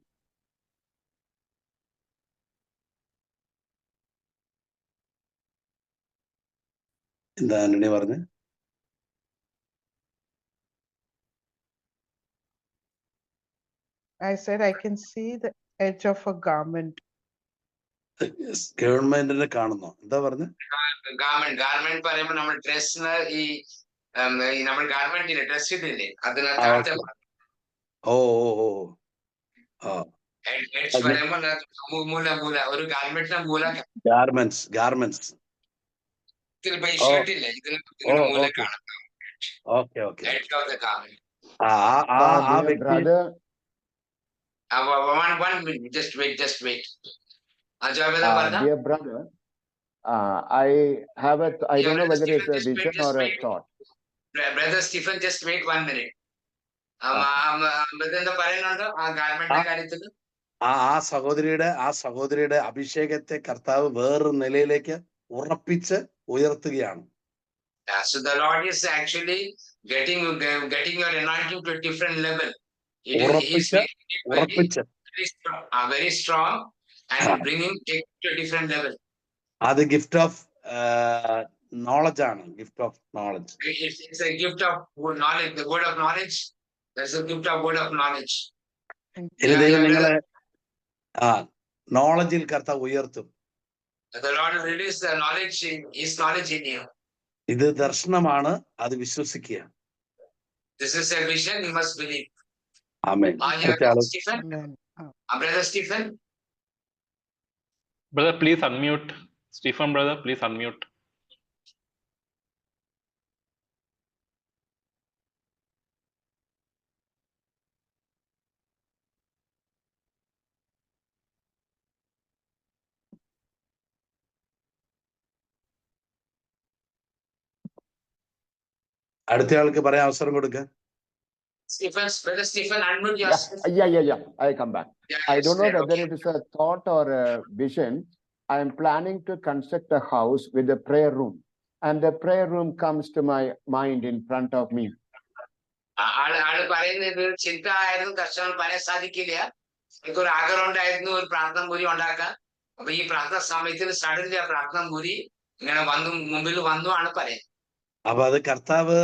എന്താ ആന്റണി പറഞ്ഞ്? I said I can see the edge of a garment. ഗവൺമെന്റിനെ കാണുന്നോ? എന്താ പറഞ്ഞ? ഗാർമെന്റ് പറയുമ്പോൾ നമ്മൾ ഡ്രസ്സിന് ഈ നമ്മൾ ഗാർമെന്റിന് ഡ്രസ് ഇട്ടില്ലേ അതിനകത്ത് ഓ ഓ ഓ ആ പറയുമ്പോൾ മൂല ഒരു ഗാർമെന്റിന്റെ മൂല ഗാർമെന്റ്സ് ഷർട്ടില്ലേ ഇതിന് മൂല കാണാം. Okay okay. ആ വ്യക്തി one minute, just wait. Dear brother, I don't know whether it's a vision or a thought. Brother Stephen, just wait 1 minute. എന്താ പറയുന്നുണ്ടോ ആ ഗാർമെന്റിന്റെ കാര്യത്തിൽ? ആ സഹോദരിയുടെ അഭിഷേകത്തെ കർത്താവ് വേറൊരു നിലയിലേക്ക് ഉറപ്പിച്ച് ഉയർത്തുകയാണ്. So the Lord is actually getting your anointing to a different level. ഉറപ്പിച്ച് very strong and bringing it to a different level. അത് ഗിഫ്റ്റ് ഓഫ് നോളജ് ആണ്. Gift of knowledge. It's a gift of knowledge, the word of knowledge. That's the gift of word of knowledge. ഇനി ദൈവം നിങ്ങളെ നോളജിൽ കർത്താവ് ഉയർത്തും. The Lord will release the knowledge His knowledge in you. ഇത് ദർശനമാണ്, അത് വിശ്വസിക്കുക. This is a vision, you must believe. Amen. Stephen? Brother Stephen? Brother, please unmute. Stephen, brother, please unmute. അടുത്ത ആൾക്ക് പറയാൻ അവസരം കൊടുക്ക. Brother Stephen, unmute yourself. Yeah. I come back. I don't know whether it is a thought or a vision. I am planning to construct a house with a prayer room, and the prayer room comes to my mind in front of me. ആള് പറയുന്നത് ചിന്ത ആയിരുന്നു, ദർശനം പറയാൻ സാധിക്കില്ല. എനിക്കൊരു ആഗ്രഹം ഉണ്ടായിരുന്നു ഒരു പ്രാർത്ഥന മുറി ഉണ്ടാക്കാൻ. അപ്പൊ ഈ പ്രാർത്ഥന സമയത്തിന് സഡൻലി ആ പ്രാർത്ഥന മുറി ഇങ്ങനെ മുമ്പിൽ വന്നു ആണ് പറയുന്നത്. അപ്പൊ അത് കർത്താവ്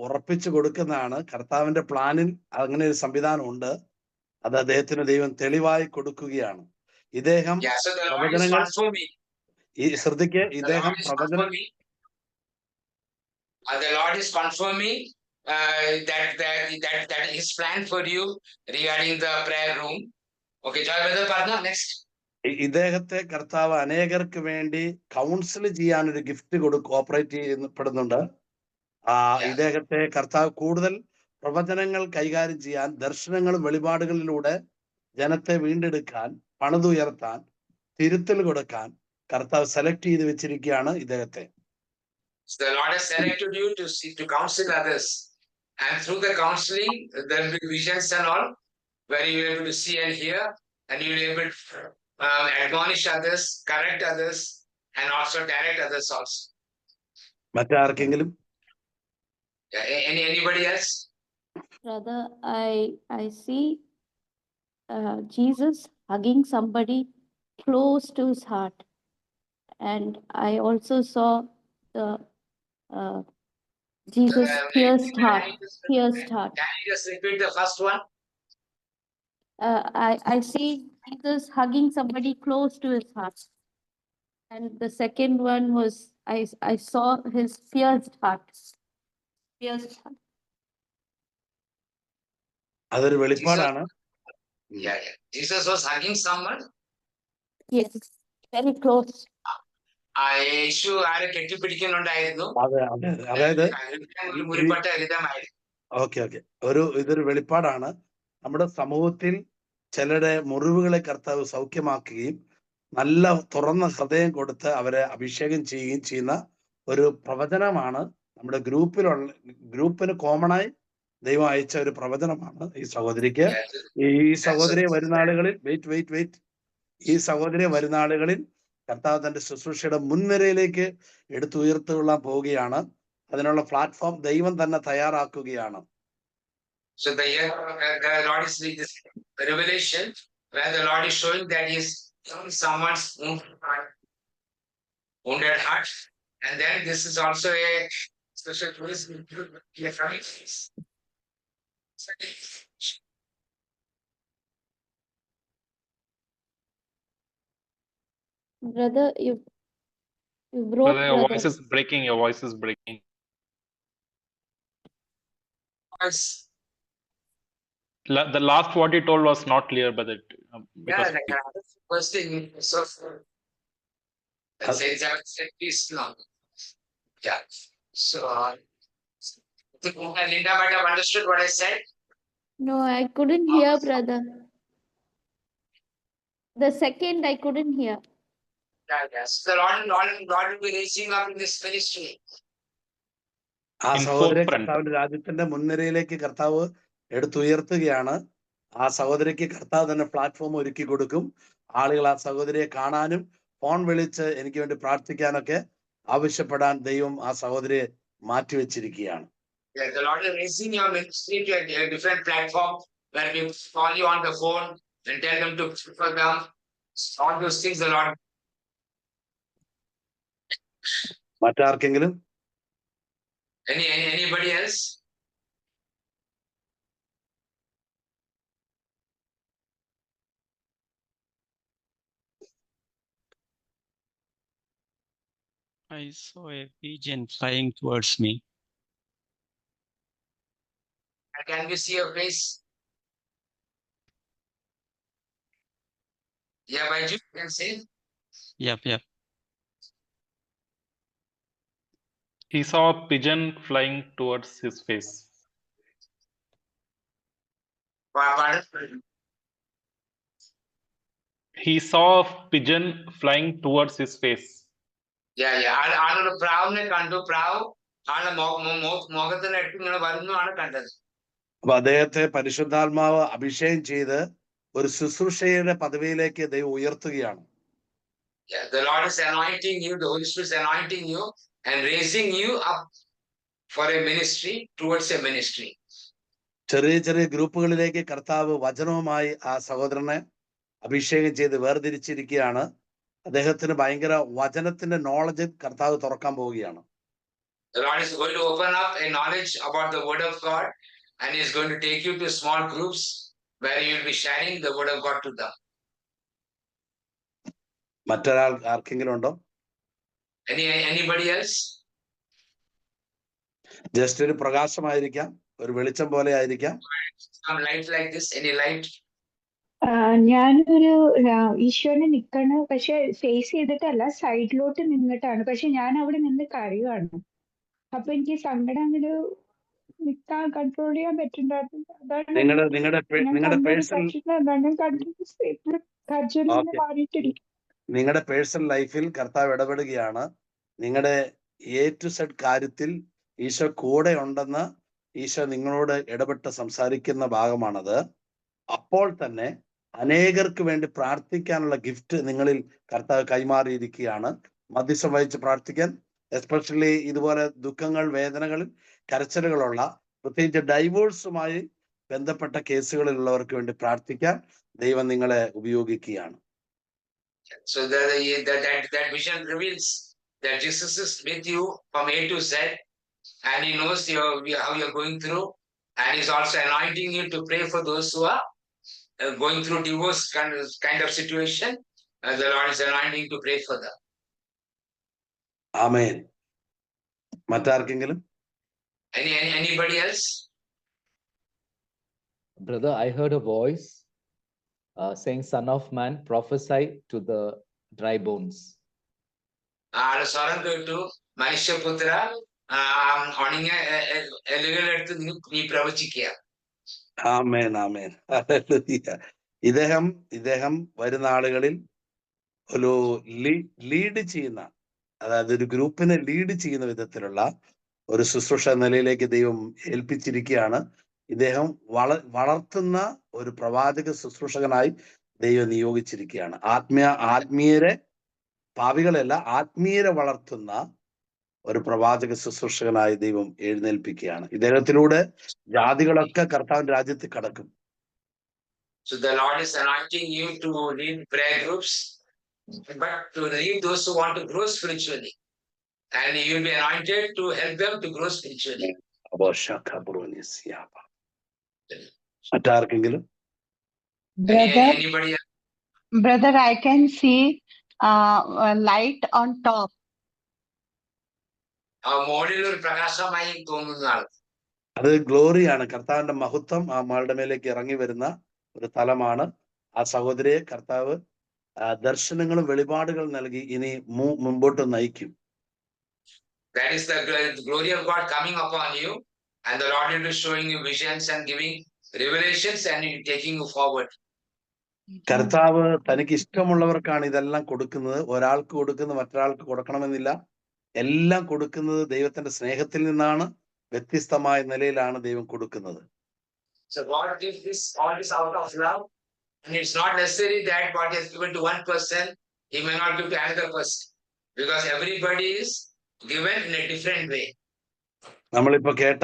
ഉറപ്പിച്ചു കൊടുക്കുന്നതാണ്. കർത്താവിന്റെ പ്ലാനിൽ അങ്ങനെ ഒരു സംവിധാനം ഉണ്ട്. അത് അദ്ദേഹത്തിന് ദൈവം തെളിവായി കൊടുക്കുകയാണ്. ഇദ്ദേഹം പ്രവചനങ്ങൾ ശ്രദ്ധിക്ക്. ഇദ്ദേഹം പ്രവചനം The Lord is confirming that His plan for you regarding the prayer room. Okay, Joy brother, partner, next. ഇദ്ദേഹത്തെ കർത്താവ് അനേകർക്ക് വേണ്ടി കൗൺസിൽ ചെയ്യാൻ ഒരു ഗിഫ്റ്റ് ഓപ്പറേറ്റ് ചെയ്യപ്പെടുന്നുണ്ട്. ഇദ്ദേഹത്തെ കർത്താവ് കൂടുതൽ പ്രവചനങ്ങൾ കൈകാര്യം ചെയ്യാൻ, ദർശനങ്ങളും വെളിപാടുകളിലൂടെ ജനത്തെ വീണ്ടെടുക്കാൻ, പണിതുയർത്താൻ, തിരുത്തൽ കൊടുക്കാൻ കർത്താവ് സെലക്ട് ചെയ്ത് വെച്ചിരിക്കുകയാണ് ഇദ്ദേഹത്തെ. The Lord has selected you to counsel others, and through the counseling there will be visions and all, where you will be able to see and hear, and you will be able to admonish others, correct others, and also direct others also. മറ്റാർക്കെങ്കിലും? Anybody else? Brother, I see Jesus hugging somebody close to his heart, and I also saw the Jesus pierced heart. Can you just repeat the first one? I see Jesus hugging somebody close to his heart, and the second one was I saw his pierced heart. അതൊരു വെളിപ്പാടാണ്. Jesus was hugging someone. Yes, very close. യേശു ആരെ കെട്ടിപ്പിടിക്കുന്നുണ്ടായിരുന്നു. അതായത് മുറിപ്പെട്ട ഹൃദയമായിരുന്നു. Okay ഇതൊരു വെളിപ്പാടാണ്. നമ്മുടെ സമൂഹത്തിൽ ചിലരുടെ മുറിവുകളെ കർത്താവ് സൗഖ്യമാക്കുകയും നല്ല തുറന്ന ഹൃദയം കൊടുത്ത് അവരെ അഭിഷേകം ചെയ്യുകയും ചെയ്യുന്ന ഒരു പ്രവചനമാണ് നമ്മുടെ ഗ്രൂപ്പിന് കോമണായി ദൈവം അയച്ച ഒരു പ്രവചനമാണ് ഈ സഹോദരിക്ക്. ഈ സഹോദരിയെ വരുന്നാളുകളിൽ ഈ സഹോദരിയെ വരുന്നാളുകളിൽ കർത്താവ് തന്റെ ശുശ്രൂഷയുടെ മുൻനിരയിലേക്ക് എടുത്തുയർത്തുകൊള്ളാൻ പോവുകയാണ്. അതിനുള്ള പ്ലാറ്റ്ഫോം ദൈവം തന്നെ തയ്യാറാക്കുകയാണ്. So the Lord is with this revelation where the Lord is showing that he is someone's wounded heart, and then this is also a special place. Brother, you broke, Brother, your brother. voice is breaking. Your voice is breaking. The last what you told was not clear, but it because First thing, so let's say that peace now. Yeah. So Linda might have understood what I said. No, I couldn't hear, brother. The second I couldn't hear. Yes. The Lord will be raising up in this ministry. ആ In സഹോദരിയെ forefront. കർത്താവിന്റെ രാജ്യത്തിന്റെ മുൻനിരയിലേക്ക് കർത്താവ് എടുത്തുയർത്തുകയാണ്. ആ സഹോദരിക്ക് കർത്താവ് തന്നെ platform ഒരുക്കി കൊടുക്കും. ആളുകൾ ആ സഹോദരിയെ കാണാനും ഫോൺ വിളിച്ച് എനിക്ക് വേണ്ടി പ്രാർത്ഥിക്കാനൊക്കെ ആവശ്യപ്പെടാൻ ദൈവം ആ സഹോദരിയെ മാറ്റിവെച്ചിരിക്കുകയാണ്. Yeah, the Lord is raising your ministry to a different platform where we call you on the phone and tell them to for them. All those things the Lord. മറ്റാർക്കെങ്കിലും Anybody else? I saw a pigeon flying towards me. Can we see your face? Yeah, Baiju, you can see. Yep. He saw a pigeon flying towards his face. Pardon? He saw a pigeon flying towards his face. Yeah. ആളൊരു പ്രാവിനെ കണ്ടു. പ്രാവ് ആളെ മുഖത്തിനടുത്ത് ഇങ്ങനെ വരുന്നു ആണ് കണ്ടത്. അപ്പൊ അദ്ദേഹത്തെ പരിശുദ്ധാത്മാവ് അഭിഷേകം ചെയ്ത് ഒരു ശുശ്രൂഷയുടെ പദവിയിലേക്ക് ദൈവം ഉയർത്തുകയാണ്. Yeah, the Lord is anointing you, the Holy Spirit is anointing you and raising you up for a ministry, towards a ministry. ചെറിയ ഗ്രൂപ്പുകളിലേക്ക് കർത്താവ് വചനവുമായി ആ സഹോദരനെ അഭിഷേകം ചെയ്ത് വേർതിരിച്ചിരിക്കുകയാണ്. അദ്ദേഹത്തിന് ഭയങ്കര വചനത്തിന്റെ നോളജ് കർത്താവ് തുറക്കാൻ പോവുകയാണ്. The Lord is going to open up a knowledge about the word of God and he is going to take you to small groups where you will be sharing the word of God to them. മറ്റൊരാൾ ആർക്കെങ്കിലും ഉണ്ടോ? Anybody else? Just ഒരു പ്രകാശമായിരിക്കാം, ഒരു വെളിച്ചം പോലെ ആയിരിക്കാം. Some light like this, any light? ഞാനൊരു ഈശോനെ നിക്കണ്, പക്ഷെ ഫേസ് ചെയ്തിട്ടല്ല, സൈഡിലോട്ട് നിന്നിട്ടാണ്. പക്ഷെ ഞാൻ അവിടെ നിന്ന് കരയുവാണ്. അപ്പൊ എനിക്ക് സങ്കടം അങ്ങനെ നിക്കാൻ കൺട്രോൾ ചെയ്യാൻ പറ്റുന്നുണ്ടായിരുന്നു. നിങ്ങളുടെ പേഴ്സണൽ ലൈഫിൽ കർത്താവ് ഇടപെടുകയാണ്. നിങ്ങളുടെ A to Z കാര്യത്തിൽ ഈശോ കൂടെ ഉണ്ടെന്ന് ഈശോ നിങ്ങളോട് ഇടപെട്ട് സംസാരിക്കുന്ന ഭാഗമാണത്. അപ്പോൾ തന്നെ അനേകർക്ക് വേണ്ടി പ്രാർത്ഥിക്കാനുള്ള ഗിഫ്റ്റ് നിങ്ങളിൽ കർത്താവ് കൈമാറിയിരിക്കുകയാണ്. മധ്യസ്ഥം വഹിച്ച് പ്രാർത്ഥിക്കാൻ, എസ്പെഷ്യലി ഇതുപോലെ ദുഃഖങ്ങൾ, വേദനകൾ, കരച്ചിലുകളുള്ള, പ്രത്യേകിച്ച് ഡൈവോഴ്സുമായി ബന്ധപ്പെട്ട കേസുകളിലുള്ളവർക്ക് വേണ്ടി പ്രാർത്ഥിക്കാൻ ദൈവം നിങ്ങളെ ഉപയോഗിക്കുകയാണ്. So that vision reveals that Jesus is with you from A to Z and he knows how you're going through and he's also anointing you to pray for those who are going through divorce kind of situation. The Lord is anointing to pray for them. Amen. മറ്റാർക്കെങ്കിലും? Anybody else? Brother, I heard a voice saying, "Son of man, prophesy to the dry bones." സ്വരം കേട്ടു, മനുഷ്യപുത്ര ഉണങ്ങിയ എല്ലുകളെടുത്ത് നീ പ്രവചിക്കുക. ആമേൻ. Hallelujah. ഇദ്ദേഹം വരുന്ന ആളുകളിൽ ഒരു lead ചെയ്യുന്ന, അതായത് ഒരു ഗ്രൂപ്പിനെ ലീഡ് ചെയ്യുന്ന വിധത്തിലുള്ള ഒരു ശുശ്രൂഷ നിലയിലേക്ക് ദൈവം ഏൽപ്പിച്ചിരിക്കുകയാണ്. ഇദ്ദേഹം വളർത്തുന്ന ഒരു പ്രവാചക ശുശ്രൂഷകനായി ദൈവം നിയോഗിച്ചിരിക്കുകയാണ്. ആത്മീയരെ, പാപികളല്ല, ആത്മീയരെ വളർത്തുന്ന ഒരു പ്രവാചക ശുശ്രൂഷകനായി ദൈവം എഴുന്നേൽപ്പിക്കുകയാണ്. ഇദ്ദേഹത്തിലൂടെ ജാതികളൊക്കെ കർത്താവിന്റെ രാജ്യത്തിൽ കടക്കും. So the Lord is anointing you to lead prayer groups, but to lead those who want to grow spiritually. And you will be anointed to help them to grow spiritually. മറ്റാർക്കെങ്കിലും? Anybody else? Brother, I can see a light on top. മോളിൽ ഒരു പ്രകാശമായി തോന്നുന്ന ആൾ. അത് ഗ്ലോറിയാണ്. കർത്താവിന്റെ മഹത്വം ആ ആളുടെ മേലേക്ക് ഇറങ്ങി വരുന്ന ഒരു തലമാണ്. ആ സഹോദരിയെ കർത്താവ് ദർശനങ്ങളും വെളിപാടുകളും നൽകി ഇനി മുമ്പോട്ട് നയിക്കും. That is the glory of God coming upon you, and the Lord will be showing you visions and giving revelations and taking you forward. കർത്താവ് തനിക്ക് ഇഷ്ടമുള്ളവർക്കാണ് ഇതെല്ലാം കൊടുക്കുന്നത്. ഒരാൾക്ക് കൊടുക്കുന്നത് മറ്റൊരാൾക്ക് കൊടുക്കണമെന്നില്ല. എല്ലാം കൊടുക്കുന്നത് ദൈവത്തിന്റെ സ്നേഹത്തിൽ നിന്നാണ്. വ്യത്യസ്തമായ നിലയിലാണ് ദൈവം കൊടുക്കുന്നത്. So God gives all this out of love, and it's not necessary that what He has given to one person, He may not give to another person, because everybody is given in a different way. നമ്മളിപ്പോ കേട്ട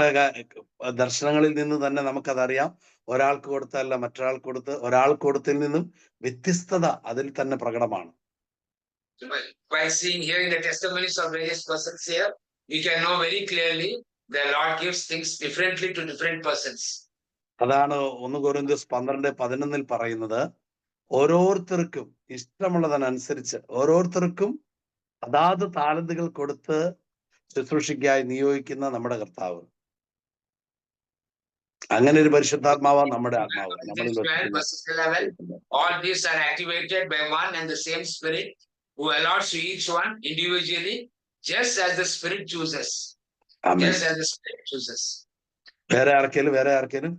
ദർശനങ്ങളിൽ നിന്ന് തന്നെ നമുക്കതറിയാം. ഒരാൾക്ക് കൊടുത്തല്ല മറ്റൊരാൾക്ക് കൊടുത്ത്, ഒരാൾക്ക് കൊടുത്തതിൽ നിന്നും വ്യത്യസ്തത അതിൽ തന്നെ പ്രകടമാണ്. By hearing the testimonies of various persons here, you can know very clearly the Lord gives things differently to different persons. അതാണ് 1 കൊരിന്ത്യസ് 12:11 പറയുന്നത്. ഓരോരുത്തർക്കും ഇഷ്ടമുള്ളതിനനുസരിച്ച് ഓരോരുത്തർക്കും അതാത് താലന്തുകൾ കൊടുത്ത് ശുശ്രൂഷയ്ക്കായി നിയോഗിക്കുന്ന നമ്മുടെ കർത്താവ്. അങ്ങനെ ഒരു പരിശുദ്ധാത്മാവാണ് നമ്മുടെ ആത്മാവ്. All these are activated by one and the same Spirit, who allows to each one individually, just as the Spirit chooses. Just as the Spirit chooses. വേറെ ആർക്കേലും?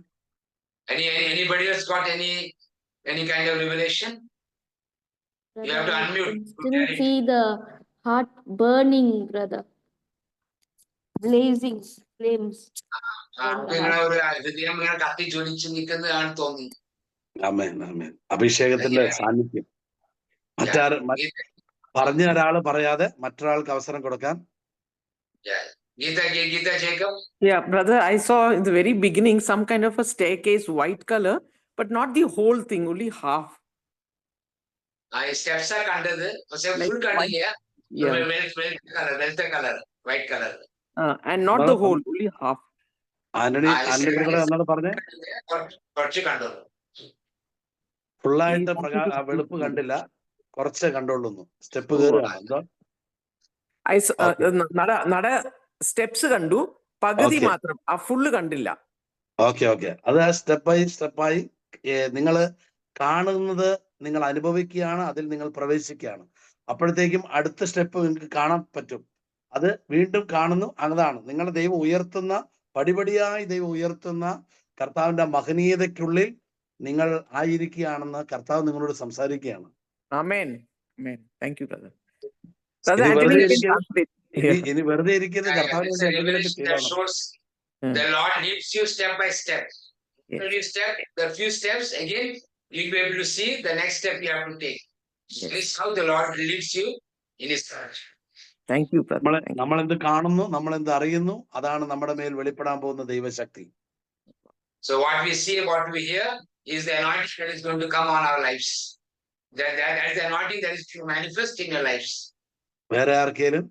Anybody else got any kind of revelation? You have to unmute. Still see the heart burning, brother. Blazing flames. ഹൃദയം ഇങ്ങനെ കത്തി ജ്വലിച്ച് നിൽക്കുന്നതാണ് തോന്നി. ആമേൻ. അഭിഷേകത്തിന്റെ സാന്നിധ്യം. പറഞ്ഞ ഒരാള് പറയാതെ മറ്റൊരാൾക്ക് അവസരം കൊടുക്കാൻ. Geeta Jacob. Yeah, brother, I saw in the very beginning some kind of a staircase, white color, but not the whole thing, only half. Steps are കണ്ടത്, പക്ഷെ ഫുൾ കണ്ടില്ല. വെളുത്ത colour, white colour. And not the whole, only half. Antony പറഞ്ഞേ. കുറച്ച് കണ്ടു. ഫുള്ളായിട്ട് വെളുപ്പ് കണ്ടില്ല, കുറച്ച് കണ്ടോളൂ. സ്റ്റെപ്പ് കയറുകയാണ്. എന്തോ നട സ്റ്റെപ്സ് കണ്ടു, പകുതി മാത്രം, ആ ഫുള്ള് കണ്ടില്ല. ഓക്കെ. അത് സ്റ്റെപ്പായി നിങ്ങൾ കാണുന്നത് നിങ്ങൾ അനുഭവിക്കുകയാണ്, അതിൽ നിങ്ങൾ പ്രവേശിക്കുകയാണ്. അപ്പോഴത്തേക്കും അടുത്ത സ്റ്റെപ്പ് നിങ്ങൾക്ക് കാണാൻ പറ്റും. അത് വീണ്ടും കാണുന്നു. അതാണ് നിങ്ങളെ ദൈവം ഉയർത്തുന്ന, പടിപടിയായി ദൈവം ഉയർത്തുന്ന കർത്താവിന്റെ മഹനീയതയ്ക്കുള്ളിൽ നിങ്ങൾ ആയിരിക്കുകയാണെന്ന് കർത്താവ് നിങ്ങളോട് സംസാരിക്കുകയാണ്. ആമേൻ. Thank you, brother. ഇനി വെറുതെ ഇരിക്കുന്ന കർത്താവിനെ The Lord leads you step by step. When you step, the few steps again, you'll be able to see the next step you have to take. This is how the Lord leads you in His church. Thank you, brother. നമ്മൾ എന്ത് കാണുന്നു, നമ്മൾ എന്ത് അറിയുന്നു, അതാണ് നമ്മുടെ മേൽ വെളിപ്പെടാൻ പോകുന്ന ദൈവശക്തി. So what we see, what we hear is the anointing that is going to come on our lives. That is the anointing that is to manifest in your lives. വേറെ ആർക്കേലും?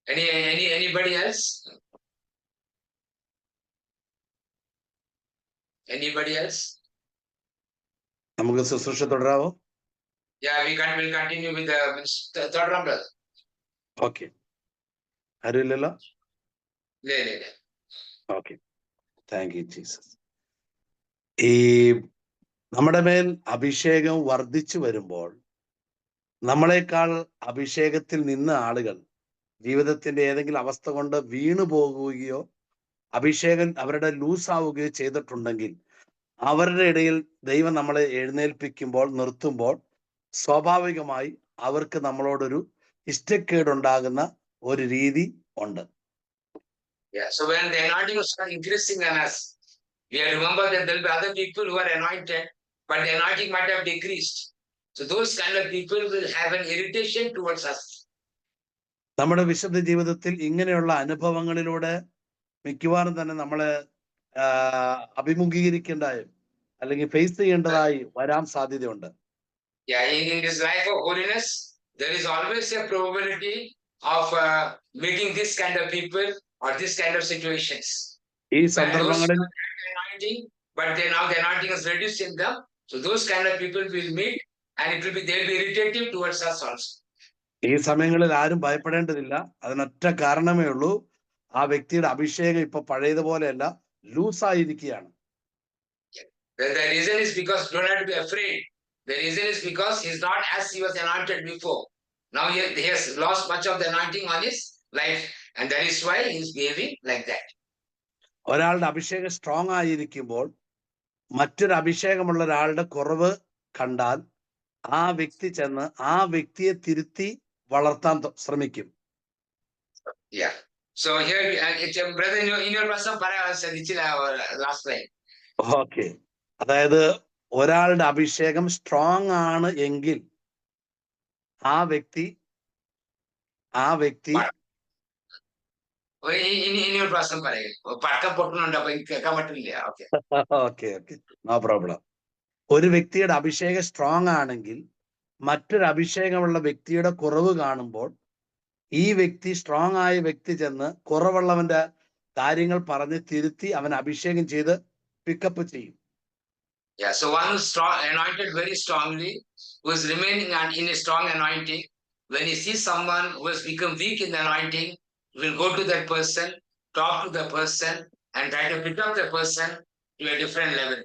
Anybody else? Anybody else? നമുക്ക് ശുശ്രൂഷ തുടരാവോ? Yeah, we'll continue with the third round. Okay. ആരുമില്ലല്ലോ? ഇല്ല. Okay. Thank you Jesus. ഈ നമ്മുടെ മേൽ അഭിഷേകം വർദ്ധിച്ചു വരുമ്പോൾ നമ്മളെക്കാൾ അഭിഷേകത്തിൽ നിന്ന ആളുകൾ ജീവിതത്തിന്റെ ഏതെങ്കിലും അവസ്ഥ കൊണ്ട് വീണു പോകുകയോ അഭിഷേകം അവരുടെ ലൂസ് ആവുകയോ ചെയ്തിട്ടുണ്ടെങ്കിൽ അവരുടെ ഇടയിൽ ദൈവം നമ്മളെ എഴുന്നേൽപ്പിക്കുമ്പോൾ, നിർത്തുമ്പോൾ സ്വാഭാവികമായി അവർക്ക് നമ്മളോടൊരു ഇഷ്ടക്കേടുണ്ടാകുന്ന ഒരു രീതി ഉണ്ട്. Yeah, so when the anointing will start increasing in us, we have to remember that there will be other people who are anointed, but the anointing might have decreased. So those kind of people will have an irritation towards us. നമ്മുടെ വിശുദ്ധ ജീവിതത്തിൽ ഇങ്ങനെയുള്ള അനുഭവങ്ങളിലൂടെ മിക്കവാറും തന്നെ നമ്മളെ അഭിമുഖീകരിക്കേണ്ടതായി അല്ലെങ്കിൽ face ചെയ്യേണ്ടതായി വരാൻ സാധ്യതയുണ്ട്. Yeah, in this life of holiness, there is always a probability of meeting this kind of people or this kind of situations. ഈ സന്ദർഭങ്ങളിൽ But they now the anointing is reduced in them, so those kind of people will meet, and it will be they will be irritative towards us also. ഈ സമയങ്ങളിൽ ആരും ഭയപ്പെടേണ്ടതില്ല. അതിനൊറ്റ കാരണമേ ഉള്ളൂ, ആ വ്യക്തിയുടെ അഭിഷേകം ഇപ്പൊ പഴയതുപോലെയല്ല, ലൂസായിരിക്കുകയാണ്. The reason is because you don't have to be afraid. The reason is because he's not as he was anointed before. Now he has lost much of the anointing on his life, and that is why he's behaving like that. ഒരാളുടെ അഭിഷേകം strong ആയിരിക്കുമ്പോൾ മറ്റൊരു അഭിഷേകമുള്ള ഒരാളുടെ കുറവ് കണ്ടാൽ ആ വ്യക്തി ചെന്ന് ആ വ്യക്തിയെ തിരുത്തി വളർത്താൻ ശ്രമിക്കും. Yeah. So here, it's a brother in your person, last line. Okay. അതായത് ഒരാളുടെ അഭിഷേകം സ്ട്രോങ് ആണ് എങ്കിൽ ആ വ്യക്തി in your person പടക്കം പൊട്ടുന്നുണ്ട്, അപ്പൊ എനിക്ക് കേൾക്കാൻ പറ്റില്ല. Okay okay no problem. ഒരു വ്യക്തിയുടെ അഭിഷേകം സ്ട്രോങ് ആണെങ്കിൽ മറ്റൊരു അഭിഷേകമുള്ള വ്യക്തിയുടെ കുറവ് കാണുമ്പോൾ ഈ വ്യക്തി സ്ട്രോങ് ആയ വ്യക്തി ചെന്ന് കുറവുള്ളവന്റെ കാര്യങ്ങൾ പറഞ്ഞ് തിരുത്തി അവൻ അഭിഷേകം ചെയ്ത് പിക്കപ്പ് ചെയ്യും. Yeah, so one who's strong, anointed very strongly, who is remaining in a strong anointing, when he sees someone who has become weak in the anointing, he will go to that person, talk to the person, and try to pick up the person to a different level.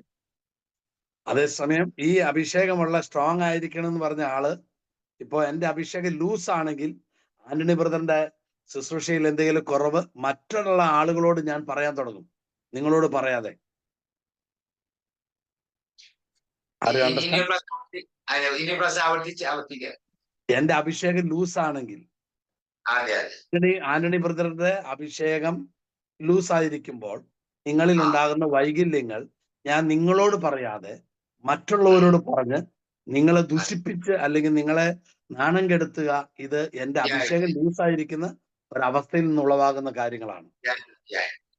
അതേസമയം ഈ അഭിഷേകമുള്ള strong ആയിരിക്കണം എന്ന് പറഞ്ഞ ആള് ഇപ്പൊ എന്റെ അഭിഷേകം loose ആണെങ്കിൽ ആന്റണി ബ്രദറിന്റെ ശുശ്രൂഷയിൽ എന്തെങ്കിലും കുറവ് മറ്റുള്ള ആളുകളോട് ഞാൻ പറയാൻ തുടങ്ങും, നിങ്ങളോട് പറയാതെ. എന്റെ അഭിഷേകം ലൂസ് ആണെങ്കിൽ ആന്റണി ബ്രദറിന്റെ അഭിഷേകം ലൂസ് ആയിരിക്കുമ്പോൾ നിങ്ങളിൽ ഉണ്ടാകുന്ന വൈകല്യങ്ങൾ ഞാൻ നിങ്ങളോട് പറയാതെ മറ്റുള്ളവരോട് പറഞ്ഞ് നിങ്ങളെ ദുഷിപ്പിച്ച് അല്ലെങ്കിൽ നിങ്ങളെ നാണം കെടുത്തുക, ഇത് എന്റെ അഭിഷേകം ലൂസ് ആയിരിക്കുന്ന ഒരവസ്ഥയിൽ നിന്നുളവാകുന്ന കാര്യങ്ങളാണ്.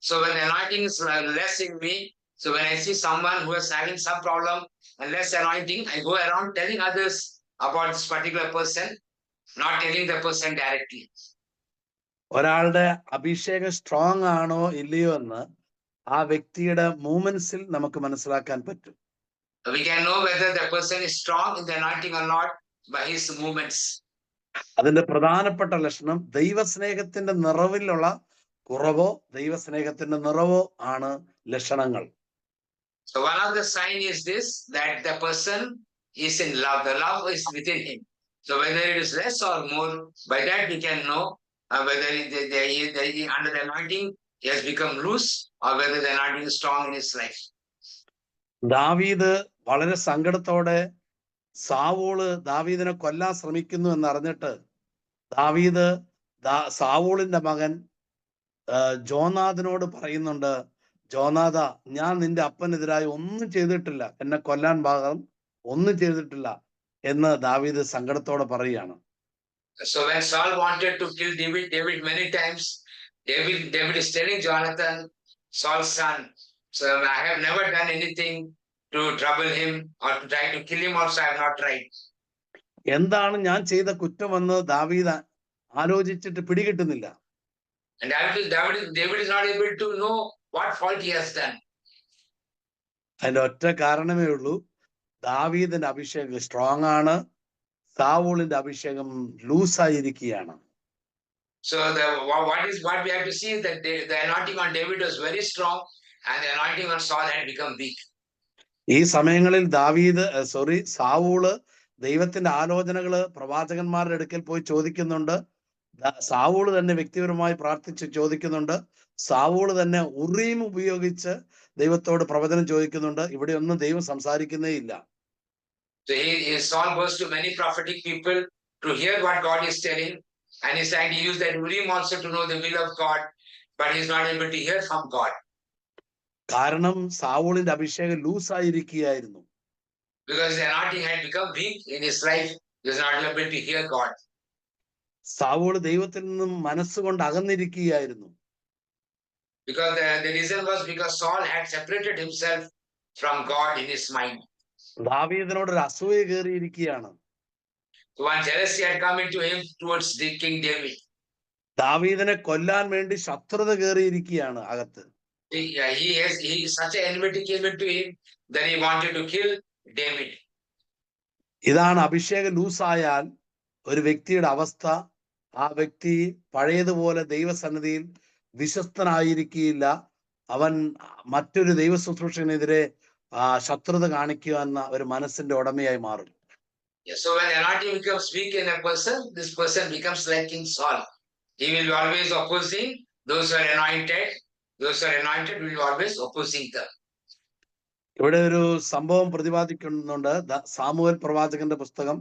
So when anointing is less in me, so when I see someone who is having some problem and less anointing, I go around telling others about this particular person, not telling the person directly. ഒരാളുടെ അഭിഷേകം strong ആണോ ഇല്ലയോ എന്ന് ആ വ്യക്തിയുടെ മൂവ്മെന്റ്സിൽ നമുക്ക് മനസ്സിലാക്കാൻ പറ്റും. We can know whether the person is strong in the anointing or not by his movements. അതിന്റെ പ്രധാനപ്പെട്ട ലക്ഷണം ദൈവസ്നേഹത്തിന്റെ നിറവിലുള്ള കുറവോ ദൈവസ്നേഹത്തിന്റെ നിറവോ ആണ് ലക്ഷണങ്ങൾ. So one of the sign is this, that the person is in love. The love is within him. So whether it is less or more, by that we can know whether under the anointing he has become loose or whether the anointing is strong in his life. ദാവീദ് വളരെ സങ്കടത്തോടെ സാവൂള് ദാവീദിനെ കൊല്ലാൻ ശ്രമിക്കുന്നു എന്നറിഞ്ഞിട്ട് ദാവീദ് സാവൂളിന്റെ മകൻ ജോനാഥിനോട് പറയുന്നുണ്ട്, ജോനാഥ, ഞാൻ നിന്റെ അപ്പനെതിരായി ഒന്നും ചെയ്തിട്ടില്ല, എന്നെ കൊല്ലാൻ ഭാഗം ഒന്നും ചെയ്തിട്ടില്ല എന്ന് ദാവീദ് സങ്കടത്തോടെ പറയുകയാണ്. So when Saul wanted to kill David many times, David is telling Jonathan, Saul's son, so I have never done anything to trouble him or to try to kill him also I have not tried. എന്താണ് ഞാൻ ചെയ്ത കുറ്റമെന്ന് ദാവീദ് ആലോചിച്ചിട്ട് പിടികിട്ടുന്നില്ല. And David is not able to know what fault he has done. അതിന്റെ ഒറ്റ കാരണമേ ഉള്ളൂ, ദാവീദിന്റെ അഭിഷേകം സ്ട്രോങ് ആണ്, സാവൂളിന്റെ അഭിഷേകം ലൂസ് ആയിരിക്കുകയാണ്. So what we have to see is that the anointing on David was very strong and the anointing on Saul had become weak. ഈ സമയങ്ങളിൽ സാവൂള് ദൈവത്തിന്റെ ആലോചനകള് പ്രവാചകന്മാരുടെ അടുക്കൽ പോയി ചോദിക്കുന്നുണ്ട്. സാവൂള് തന്നെ വ്യക്തിപരമായി പ്രാർത്ഥിച്ച് ചോദിക്കുന്നുണ്ട്. സാവൂള് തന്നെ ഉറീം ഉപയോഗിച്ച് ദൈവത്തോട് പ്രവചനം ചോദിക്കുന്നുണ്ട്. ഇവിടെ ഒന്നും ദൈവം സംസാരിക്കുന്നേ ഇല്ല. So Saul goes to many prophetic people to hear what God is telling, and he's trying to use that Urim also to know the will of God, but he's not able to hear from God. കാരണം സാവൂളിന്റെ അഭിഷേകം ലൂസായിരിക്കുകയായിരുന്നു. Because the anointing had become weak in his life, he was not able to hear God. Saul ദൈവത്തിൽ നിന്നും മനസ്സുകൊണ്ട് അകന്നിരിക്കുകയായിരുന്നു. Because the reason was because Saul had separated himself from God in his mind. ദാവീദിനോട് ഒരു അസൂയ കയറിയിരിക്കുകയാണ്. So one jealousy had come into him towards the King David. ദാവീദിനെ കൊല്ലാൻ വേണ്ടി ശത്രുത കയറിയിരിക്കുകയാണ് അകത്ത്. He such an enmity came into him that he wanted to kill David. ഇതാണ് അഭിഷേകം ലൂസായാൽ ഒരു വ്യക്തിയുടെ അവസ്ഥ. ആ വ്യക്തി പഴയതുപോലെ ദൈവസന്നിധിയിൽ വിശ്വസ്തനായിരിക്കില്ല. അവൻ മറ്റൊരു ദൈവ ശുശ്രൂഷനെതിരെ ശത്രുത കാണിക്കുക എന്ന ഒരു മനസ്സിന്റെ ഉടമയായി മാറും. So when anointing becomes weak in a person, this person becomes like King Saul. He will be always opposing those who are anointed. Those who are anointed will be always opposing them. ഇവിടെ ഒരു സംഭവം പ്രതിപാദിക്കുന്നുണ്ട്. Samuel പ്രവാചകന്റെ പുസ്തകം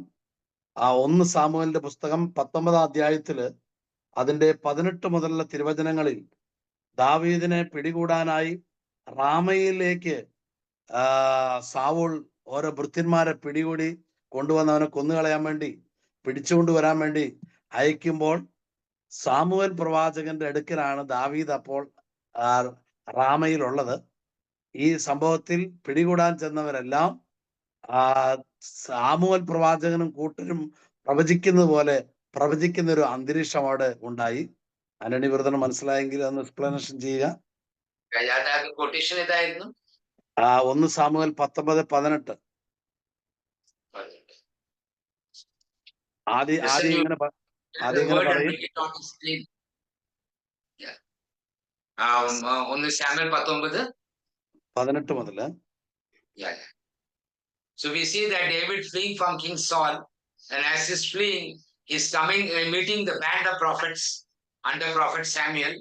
1 സാമുവേലിന്റെ പുസ്തകം 19-ാം അധ്യായത്തില് അതിന്റെ 18 മുതലുള്ള തിരുവചനങ്ങളിൽ ദാവീദിനെ പിടികൂടാനായി റാമയിലേക്ക് സാവൂൾ ഓരോ ഭൃത്യന്മാരെ പിടികൂടി കൊണ്ടുവന്നവനെ കൊന്നുകളയാൻ വേണ്ടി പിടിച്ചുകൊണ്ടുവരാൻ വേണ്ടി അയക്കുമ്പോൾ സാമുവേൽ പ്രവാചകന്റെ അടുക്കലാണ് ദാവീദ് അപ്പോൾ റാമയിലുള്ളത്. ഈ സംഭവത്തിൽ പിടികൂടാൻ ചെന്നവരെല്ലാം സാമുവേൽ പ്രവാചകനും കൂട്ടരും പ്രവചിക്കുന്നത് പോലെ പ്രവചിക്കുന്ന ഒരു അന്തരീക്ഷം അവിടെ ഉണ്ടായി. ആന്റണി ബ്രദർ മനസ്സിലായെങ്കിൽ ഒന്ന് എക്സ്പ്ലനേഷൻ ചെയ്യുക. 1 സാമുവേൽ 19:18. ആദ്യം ഇങ്ങനെ പറയും. 1 Samuel 19:18 മുതല്. So we see that David fleeing from King Saul, and as he's fleeing, he's coming and meeting the band of prophets under Prophet Samuel,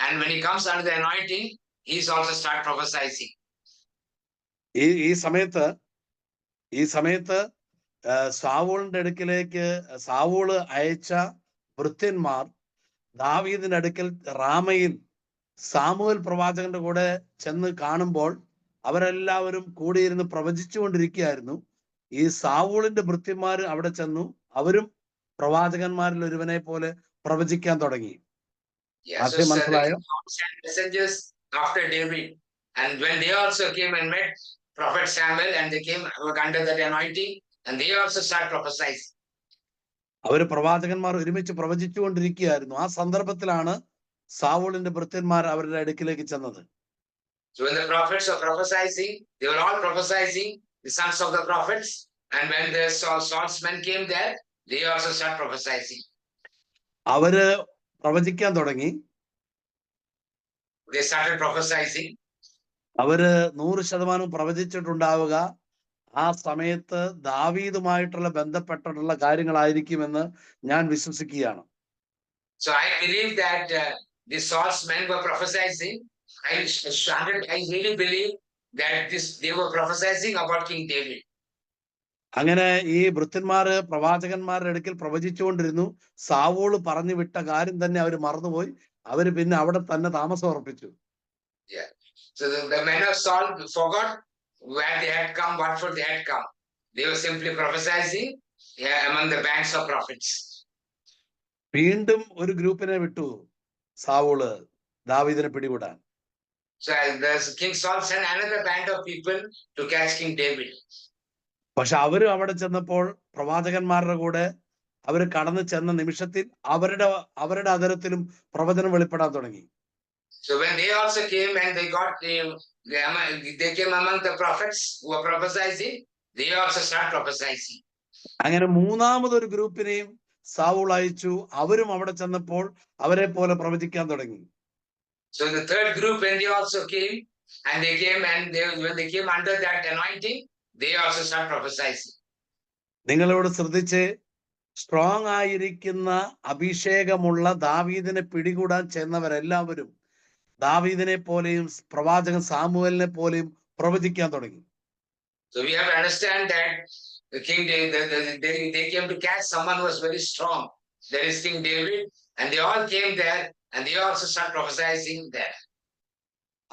and when he comes under the anointing, he's also start prophesying. ഈ സമയത്ത് സാവൂളിന്റെ അടുക്കിലേക്ക് സാവൂള് അയച്ച ഭൃത്യന്മാർ ദാവീദിന്റെ അടുക്കൽ റാമയിൽ Samuel പ്രവാചകന്റെ കൂടെ ചെന്ന് കാണുമ്പോൾ അവരെല്ലാവരും കൂടിയിരുന്ന് പ്രവചിച്ചുകൊണ്ടിരിക്കുകയായിരുന്നു. ഈ സാവൂളിന്റെ ഭൃത്യന്മാർ അവിടെ ചെന്നു. അവരും പ്രവാചകന്മാരിൽ ഒരുവനെ പോലെ പ്രവചിക്കാൻ തുടങ്ങി. മനസ്സിലായോ? After David, and when they also came and met Prophet Samuel, and they came under that anointing, and they also start prophesying. അവര് പ്രവാചകന്മാർ ഒരുമിച്ച് പ്രവചിച്ചുകൊണ്ടിരിക്കുകയായിരുന്നു. ആ സന്ദർഭത്തിലാണ് സാവൂളിന്റെ ഭൃത്യന്മാർ അവരുടെ അടുക്കിലേക്ക് ചെന്നത്. So when the prophets are prophesying, they were all prophesying, the sons of the prophets, and when the Saul's men came there, they also start prophesying. അവര് പ്രവചിക്കാൻ തുടങ്ങി. They started prophesying. അവര് 100% പ്രവചിച്ചിട്ടുണ്ടാവുക ആ സമയത്ത് ദാവീദുമായിട്ടുള്ള ബന്ധപ്പെട്ടിട്ടുള്ള കാര്യങ്ങളായിരിക്കുമെന്ന് ഞാൻ വിശ്വസിക്കുകയാണ്. So I believe that the Saul's men were prophesying. I really believe that they were prophesying about King David. അങ്ങനെ ഈ ഭൃത്യന്മാര് പ്രവാചകന്മാരുടെ അടുക്കൽ പ്രവചിച്ചുകൊണ്ടിരുന്നു. സാവൂള് പറഞ്ഞു വിട്ട കാര്യം തന്നെ അവര് മറന്നുപോയി. അവര് പിന്നെ അവിടെ തന്നെ താമസം ഉറപ്പിച്ചു. Yeah. So the men of Saul forgot where they had come, what for they had come. They were simply prophesying among the bands of prophets. വീണ്ടും ഒരു ഗ്രൂപ്പിനെ വിട്ടു സാവൂള് ദാവീദിനെ പിടികൂടാൻ. So King Saul sent another band of people to catch King David. പക്ഷെ അവര് അവിടെ ചെന്നപ്പോൾ പ്രവാചകന്മാരുടെ കൂടെ അവര് കടന്നു ചെന്ന നിമിഷത്തിൽ അവരുടെ അതരത്തിലും പ്രവചനം വെളിപ്പെടാൻ തുടങ്ങി. So when they also came and they came among the prophets who were prophesying, they also start prophesying. അങ്ങനെ മൂന്നാമതൊരു ഗ്രൂപ്പിനെയും സാവൂൾ അയച്ചു. അവരും അവിടെ ചെന്നപ്പോൾ അവരെ പോലെ പ്രവചിക്കാൻ തുടങ്ങി. So the third group, when they also came, and when they came under that anointing, they also start prophesying. നിങ്ങളോട് ശ്രദ്ധിച്ച്, സ്ട്രോങ് ആയിരിക്കുന്ന അഭിഷേകമുള്ള ദാവീദിനെ പിടികൂടാൻ ചെന്നവരെല്ലാവരും ദാവീദിനെ പോലെയും പ്രവാചകൻ സാമുവേലിനെ പോലെയും പ്രവചിക്കാൻ തുടങ്ങി. So we have to understand that the King they came to catch someone who was very strong. There is King David, and they all came there, and they also start prophesying there.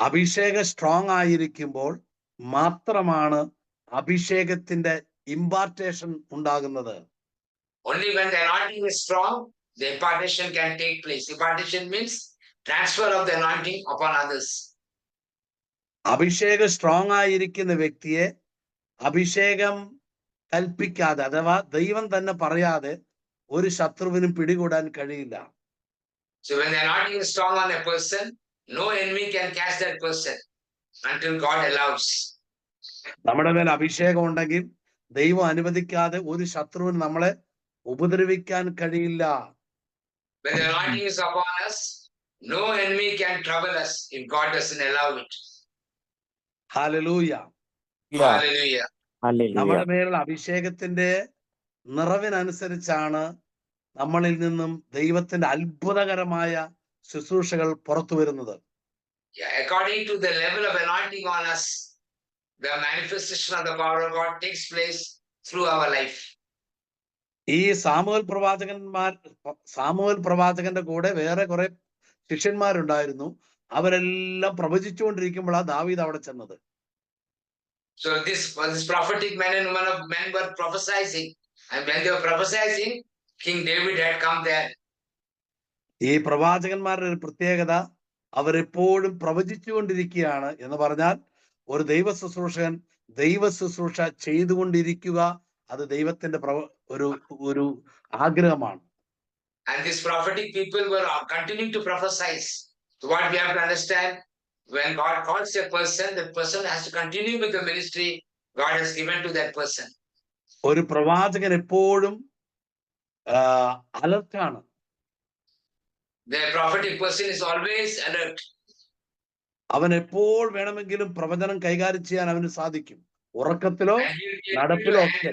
അഭിഷേകം strong ആയിരിക്കുമ്പോൾ മാത്രമാണ് അഭിഷേകത്തിന്റെ impartation ഉണ്ടാകുന്നത്. Only when the anointing is strong, the impartation can take place. Impartation means transfer of the anointing upon others. അഭിഷേകം strong ആയിരിക്കുന്ന വ്യക്തിയെ അഭിഷേകം കൽപ്പിക്കാതെ അഥവാ ദൈവം തന്നെ പറയാതെ ഒരു ശത്രുവിനും പിടികൂടാൻ കഴിയില്ല. So when the anointing is strong on a person, no enemy can catch that person until God allows. നമ്മുടെ മേൽ അഭിഷേകം ഉണ്ടെങ്കിൽ ദൈവം അനുവദിക്കാതെ ഒരു ശത്രുവിന് നമ്മളെ ഉപദ്രവിക്കാൻ കഴിയില്ല. When the anointing is upon us, no enemy can trouble us if God doesn't allow it. Hallelujah. Hallelujah. നമ്മുടെ മേലുള്ള അഭിഷേകത്തിന്റെ നിറവിനനുസരിച്ചാണ് നമ്മളിൽ നിന്നും ദൈവത്തിന്റെ അത്ഭുതകരമായ ശുശ്രൂഷകൾ പുറത്തു വരുന്നത്. Yeah, according to the level of anointing on us, the manifestation of the power of God takes place through our life. ഈ സാമുവേൽ പ്രവാചകന്റെ കൂടെ വേറെ കുറെ ശിഷ്യന്മാരുണ്ടായിരുന്നു. അവരെല്ലാം പ്രവചിച്ചുകൊണ്ടിരിക്കുമ്പോഴാണ് ദാവീദ് അവിടെ ചെന്നത്. So this prophetic men and women of men were prophesying, and when they were prophesying, King David had come there. ഈ പ്രവാചകന്മാരുടെ ഒരു പ്രത്യേകത അവരെപ്പോഴും പ്രവചിച്ചുകൊണ്ടിരിക്കുകയാണ് എന്ന് പറഞ്ഞാൽ ഒരു ദൈവ ശുശ്രൂഷ ചെയ്തുകൊണ്ടിരിക്കുക അത് ദൈവത്തിന്റെ ഒരു ആഗ്രഹമാണ്. And these prophetic people were continuing to prophesy. So what we have to understand, when God calls a person, that person has to continue with the ministry God has given to that person. ഒരു പ്രവാചകൻ എപ്പോഴും അലർട്ടാണ്. The prophetic person is always alert. അവൻ എപ്പോൾ വേണമെങ്കിലും പ്രവചനം കൈകാര്യം ചെയ്യാൻ അവന് സാധിക്കും. ഉറക്കത്തിലോ നടപ്പിലോ ഒക്കെ.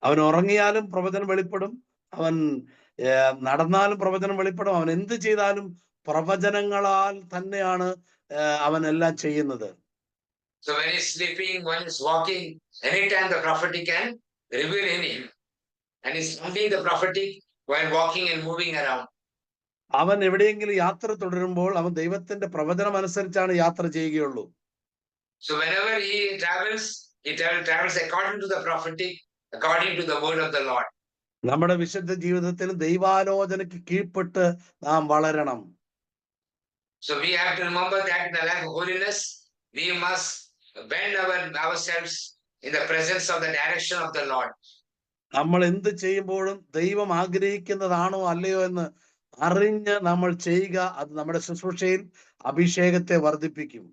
അവൻ ഉറങ്ങിയാലും പ്രവചനം വെളിപ്പെടും, അവൻ നടന്നാലും പ്രവചനം വെളിപ്പെടും, അവൻ എന്ത് ചെയ്താലും പ്രവചനങ്ങളാൽ തന്നെയാണ് അവൻ എല്ലാം ചെയ്യുന്നത്. So when he's sleeping, when he's walking, anytime the prophetic can reveal in him, and he's finding the prophetic while walking and moving around. അവൻ എവിടെയെങ്കിലും യാത്ര തുടരുമ്പോൾ അവൻ ദൈവത്തിന്റെ പ്രവചനം അനുസരിച്ചാണ് യാത്ര ചെയ്യുകയുള്ളൂ. So whenever he travels according to the prophetic, according to the word of the Lord. നമ്മുടെ വിശുദ്ധ ജീവിതത്തിൽ ദൈവാലോചനയ്ക്ക് കീഴ്പ്പെട്ട് നാം വളരണം. So we have to remember that in the life of holiness, we must bend ourselves in the presence of the direction of the Lord. നമ്മൾ എന്ത് ചെയ്യുമ്പോഴും ദൈവം ആഗ്രഹിക്കുന്നതാണോ അല്ലയോ എന്ന് അറിഞ്ഞ് നമ്മൾ ചെയ്യുക. അത് നമ്മുടെ ശുശ്രൂഷയിൽ അഭിഷേകത്തെ വർദ്ധിപ്പിക്കും.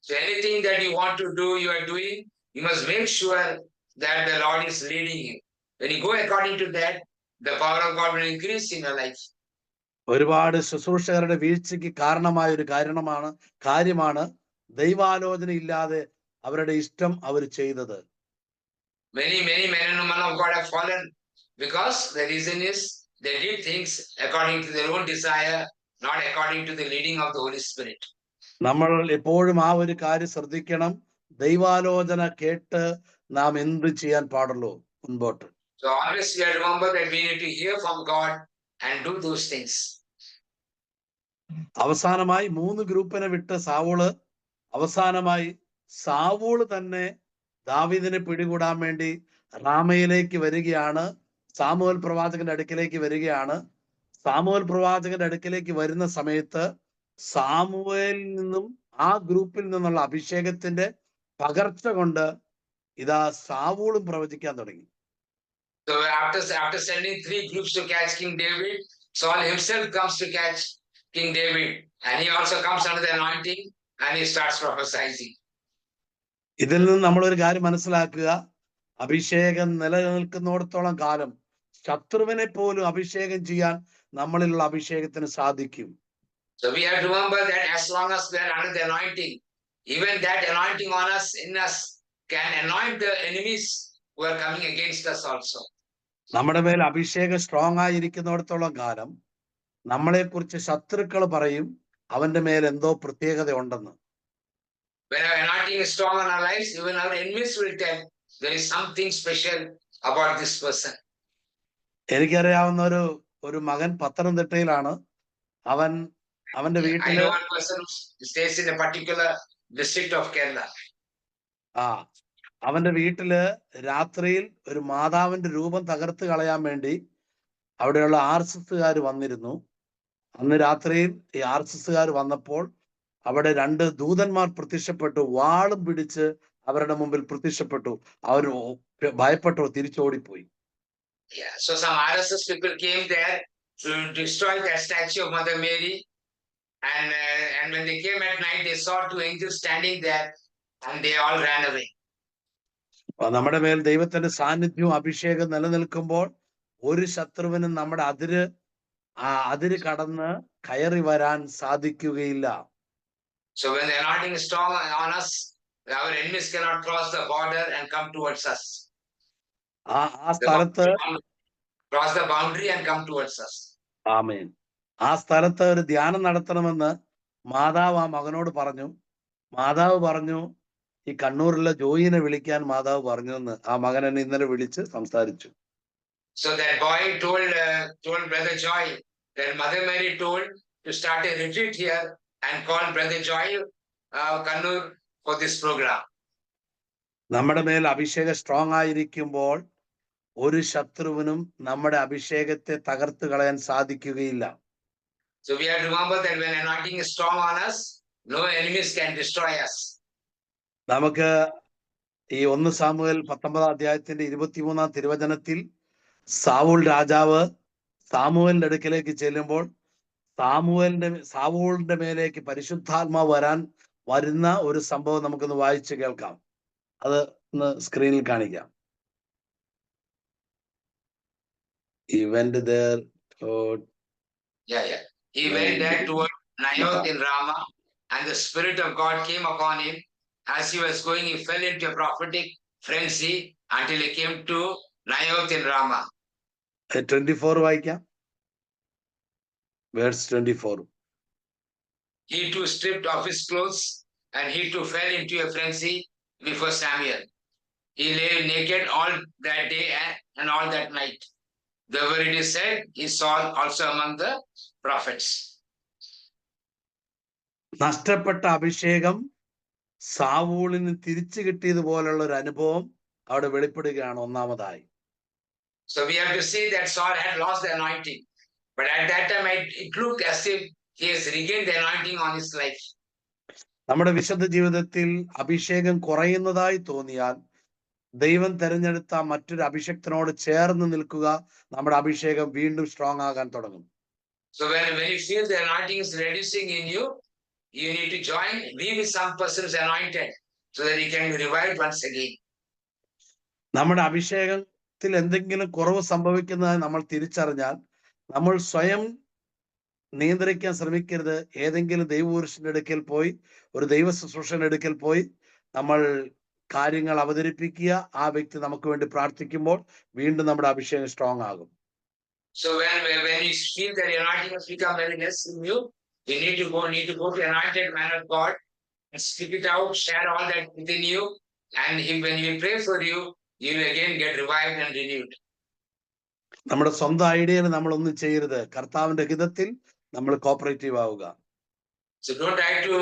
So anything that you want to do, you are doing, you must make sure that the Lord is leading you. When you go according to that, the power of God will increase in your life. ഒരുപാട് ശുശ്രൂഷകരുടെ വീഴ്ചയ്ക്ക് കാരണമായ ഒരു കാര്യമാണ് ദൈവാലോചന ഇല്ലാതെ അവരുടെ ഇഷ്ടം അവർ ചെയ്തത്. Many men and women of God have fallen because the reason is they did things according to their own desire, not according to the leading of the Holy Spirit. നമ്മൾ എപ്പോഴും ആ ഒരു കാര്യം ശ്രദ്ധിക്കണം. ദൈവാലോചന കേട്ട് നാം എന്ത് ചെയ്യാൻ പാടുള്ളൂ മുൻപോട്ട്. So always we have to remember that we need to hear from God and do those things. അവസാനമായി 3 ഗ്രൂപ്പിനെ വിട്ട് സാവൂള് തന്നെ ദാവീദിനെ പിടികൂടാൻ വേണ്ടി റാമയിലേക്ക് വരികയാണ്. സാമുവേൽ പ്രവാചകന്റെ അടുക്കിലേക്ക് വരികയാണ്. സാമുവേൽ പ്രവാചകന്റെ അടുക്കിലേക്ക് വരുന്ന സമയത്ത് സാമുവേലിൽ നിന്നും ആ ഗ്രൂപ്പിൽ നിന്നുള്ള അഭിഷേകത്തിന്റെ പകർച്ച കൊണ്ട് ഇതാ സാവൂളും പ്രവചിക്കാൻ തുടങ്ങി. So after sending 3 groups to catch King David, Saul himself comes to catch King David, and he also comes under the anointing and he starts prophesying. ഇതിൽ നിന്ന് നമ്മൾ ഒരു കാര്യം മനസ്സിലാക്കുക. അഭിഷേകം നിലനിൽക്കുന്നിടത്തോളം കാലം ശത്രുവിനെ പോലും അഭിഷേകം ചെയ്യാൻ നമ്മളിലുള്ള അഭിഷേകത്തിന് സാധിക്കും. So we have to remember that as long as we are under the anointing, even that anointing on us, in us, can anoint the enemies who are coming against us also. നമ്മുടെ മേൽ അഭിഷേകം strong ആയിരിക്കുന്നിടത്തോളം കാലം നമ്മളെക്കുറിച്ച് ശത്രുക്കൾ പറയും അവന്റെ മേൽ എന്തോ പ്രത്യേകത ഉണ്ടെന്ന്. When our anointing is strong on our lives, even our enemies will tell there is something special about this person. എനിക്കറിയാവുന്ന ഒരു മകൻ പത്തനംതിട്ടയിലാണ്. അവന്റെ I വീട്ടില് know one person who stays in a particular district of Kerala. അവന്റെ വീട്ടില് രാത്രിയിൽ ഒരു മാതാവിന്റെ രൂപം തകർത്ത് കളയാൻ വേണ്ടി അവിടെയുള്ള RSSകാർ വന്നിരുന്നു. അന്ന് രാത്രിയിൽ ഈ RSSകാർ വന്നപ്പോൾ അവിടെ 2 ദൂതന്മാർ പ്രത്യക്ഷപ്പെട്ടു, വാളും പിടിച്ച് അവരുടെ മുമ്പിൽ പ്രത്യക്ഷപ്പെട്ടു. അവർ ഭയപ്പെട്ടു തിരിച്ചോടിപ്പോയി. Yeah, so some RSS people came there to destroy that statue of Mother Mary, and when they came at night, they saw 2 angels standing there, and they all ran away. നമ്മുടെ മേൽ ദൈവത്തിന്റെ സാന്നിധ്യവും അഭിഷേകം നിലനിൽക്കുമ്പോൾ ഒരു ശത്രുവിനും നമ്മുടെ അതിര് കടന്ന് കയറി വരാൻ സാധിക്കുകയില്ല. So when the anointing is strong on us, our enemies cannot cross the border and come towards us. ആ സ്ഥലത്ത് Cross the boundary and come towards us. ആമേൻ. ആ സ്ഥലത്ത് ഒരു ധ്യാനം നടത്തണമെന്ന് മാതാവ് ആ മകനോട് പറഞ്ഞു. മാതാവ് പറഞ്ഞു ഈ കണ്ണൂരിലെ ജോയിനെ വിളിക്കാൻ മാതാവ് പറഞ്ഞു എന്ന്. ആ മകൻ എന്നെ ഇന്നലെ വിളിച്ച് സംസാരിച്ചു. So that boy told Brother Joy that Mother Mary told to start a retreat here and call Brother Joy Kannur for this program. നമ്മുടെ മേൽ അഭിഷേകം സ്ട്രോങ് ആയിരിക്കുമ്പോൾ ഒരു ശത്രുവിനും നമ്മുടെ അഭിഷേകത്തെ തകർത്ത് കളയാൻ സാധിക്കുകയില്ല. So we have to remember that when anointing is strong on us, no enemies can destroy us. നമുക്ക് ഈ 1 സാമുവേൽ 19 അധ്യായത്തിന്റെ 23 തിരുവചനത്തിൽ സാവൂൾ രാജാവ് സാമുവേലിന്റെ അടുക്കലേക്ക് ചെല്ലുമ്പോൾ സാവൂളിന്റെ മേലേക്ക് പരിശുദ്ധാത്മാവ് വരുന്ന ഒരു സംഭവം നമുക്കൊന്ന് വായിച്ചു കേൾക്കാം. അത് ഒന്ന് സ്ക്രീനിൽ കാണിക്കാം. He went there toward... Yeah. He went there toward Naioth in Ramah, and the Spirit of God came upon him. As he was going, he fell into a prophetic frenzy until he came to Naioth in Ramah. 24 വായിക്കാം. Verse 24. He too stripped off his clothes, and he too fell into a frenzy before Samuel. He lay naked all that day and all that night. Therefore it is said, he saw also among the prophets. നഷ്ടപ്പെട്ട അഭിഷേകം സാവൂളിന് തിരിച്ചു കിട്ടിയതുപോലുള്ള ഒരു അനുഭവം അവിടെ വെളിപ്പെടുകയാണ് ഒന്നാമതായി. So we have to see that Saul had lost the anointing, but at that time it looked as if he has regained the anointing on his life. നമ്മുടെ വിശുദ്ധ ജീവിതത്തിൽ അഭിഷേകം കുറയുന്നതായി തോന്നിയാൽ ദൈവം തെരഞ്ഞെടുത്ത മറ്റൊരു അഭിഷേകത്തിനോട് ചേർന്ന് നിൽക്കുക, നമ്മുടെ അഭിഷേകം വീണ്ടും സ്ട്രോങ് ആകാൻ തുടങ്ങും. So when you feel the anointing is reducing in you, you need to be with some person who's anointed so that he can be revived once again. നമ്മുടെ അഭിഷേകത്തിൽ എന്തെങ്കിലും കുറവ് സംഭവിക്കുന്നതായി നമ്മൾ തിരിച്ചറിഞ്ഞാൽ നമ്മൾ സ്വയം നിയന്ത്രിക്കാൻ ശ്രമിക്കരുത്. ഏതെങ്കിലും ദൈവപുരുഷന്റെ അടുക്കൽ പോയി, ഒരു ദൈവ ശുശ്രൂഷന്റെ അടുക്കൽ പോയി നമ്മൾ കാര്യങ്ങൾ അവതരിപ്പിക്കുക. ആ വ്യക്തി നമുക്ക് വേണ്ടി പ്രാർത്ഥിക്കുമ്പോൾ വീണ്ടും നമ്മുടെ അഭിഷേകം സ്ട്രോങ് ആകും. So when you feel that your anointing has become very less in you, you need to go to anointed man of God and speak it out, share all that within you, and when he pray for you, you will again get revived and renewed. നമ്മുടെ സ്വന്തം ഐഡിയയിൽ നമ്മൾ ഒന്നും ചെയ്യരുത്. കർത്താവിന്റെ ഹിതത്തിൽ നമ്മൾ cooperative ആവുക. So don't try to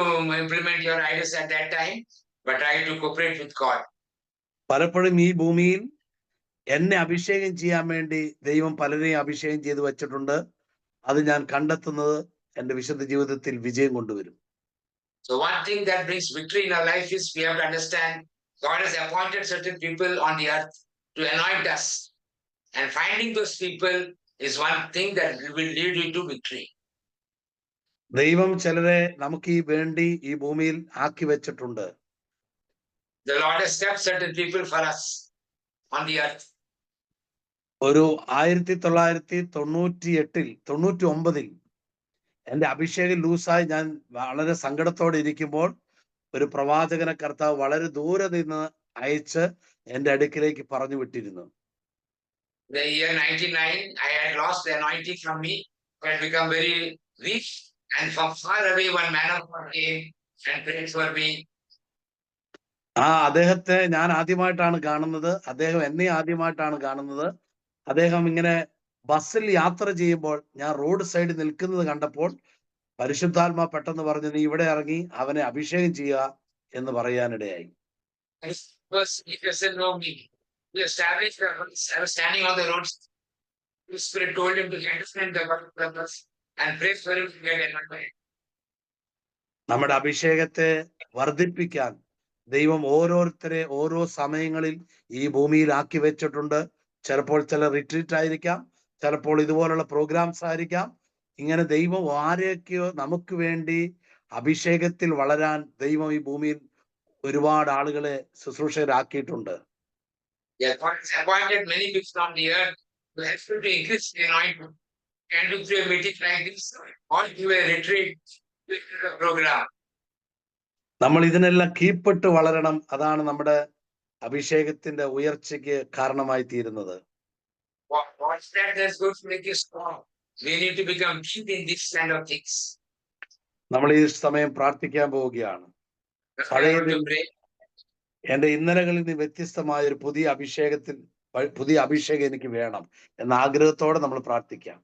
implement your ideas at that time, but try to cooperate with God. പലപ്പോഴും ഈ ഭൂമിയിൽ എന്നെ അഭിഷേകം ചെയ്യാൻ വേണ്ടി ദൈവം പലരെയും അഭിഷേകം ചെയ്ത് വെച്ചിട്ടുണ്ട്. അത് ഞാൻ കണ്ടെത്തുന്നത് എന്റെ വിശുദ്ധ ജീവിതത്തിൽ വിജയം കൊണ്ടുവരും. So one thing that brings victory in our life is we have to understand God has appointed certain people on the earth to anoint us, and finding those people is one thing that will lead you to victory. ദൈവം ചിലരെ നമുക്ക് ഈ വേണ്ടി ഈ ഭൂമിയിൽ ആക്കി വെച്ചിട്ടുണ്ട്. The Lord has kept certain people for us on the earth. ഒരു 1998-99 എന്റെ അഭിഷേകം ലൂസായി ഞാൻ വളരെ സങ്കടത്തോടെ ഇരിക്കുമ്പോൾ ഒരു പ്രവാചകനെ കർത്താവ് വളരെ ദൂരെ നിന്ന് അയച്ച് എന്റെ അടുക്കിലേക്ക് പറഞ്ഞു വിട്ടിരുന്നു. The year 99, I had lost the anointing from me. had become very weak, and from far away one man of God came and prayed for me. അദ്ദേഹത്തെ ഞാൻ ആദ്യമായിട്ടാണ് കാണുന്നത്. അദ്ദേഹം എന്നെ ആദ്യമായിട്ടാണ് കാണുന്നത്. അദ്ദേഹം ഇങ്ങനെ ബസ്സിൽ യാത്ര ചെയ്യുമ്പോൾ ഞാൻ റോഡ് സൈഡിൽ നിൽക്കുന്നത് കണ്ടപ്പോൾ പരിശുദ്ധാത്മാ പെട്ടെന്ന് പറഞ്ഞു, നീ ഇവിടെ ഇറങ്ങി അവനെ അഭിഷേകം ചെയ്യുക എന്ന് പറയാനിടയായി. He doesn't know me. He established that I was standing on the road. The Spirit told him to understand the purpose and pray for him to get anointed. നമ്മുടെ അഭിഷേകത്തെ വർദ്ധിപ്പിക്കാൻ ദൈവം ഓരോരുത്തരെ ഓരോ സമയങ്ങളിൽ ഈ ഭൂമിയിൽ ആക്കി വെച്ചിട്ടുണ്ട്. ചിലപ്പോൾ ചില റിട്രീറ്റ് ആയിരിക്കാം, ചിലപ്പോൾ ഇതുപോലുള്ള പ്രോഗ്രാംസ് ആയിരിക്കാം. ഇങ്ങനെ ദൈവം ആരെയൊക്കെയോ നമുക്ക് വേണ്ടി അഭിഷേകത്തിൽ വളരാൻ ദൈവം ഈ ഭൂമിയിൽ ഒരുപാട് ആളുകളെ ശുശ്രൂഷകരാക്കിയിട്ടുണ്ട്. God has appointed many people on the earth to help you to increase the anointing and to do a meeting like this or do a retreat program. നമ്മൾ ഇതിനെല്ലാം കീഴ്പ്പെട്ട് വളരണം. അതാണ് നമ്മുടെ അഭിഷേകത്തിന്റെ ഉയർച്ചയ്ക്ക് കാരണമായി തീരുന്നത്. What's that that's going to make you strong? We need to become deep in this kind of things. നമ്മൾ ഈ സമയം പ്രാർത്ഥിക്കാൻ പോവുകയാണ്. എന്റെ ഇന്നലകളിൽ നിന്ന് വ്യത്യസ്തമായ ഒരു പുതിയ അഭിഷേകം എനിക്ക് വേണം എന്ന ആഗ്രഹത്തോടെ നമ്മൾ പ്രാർത്ഥിക്കാം.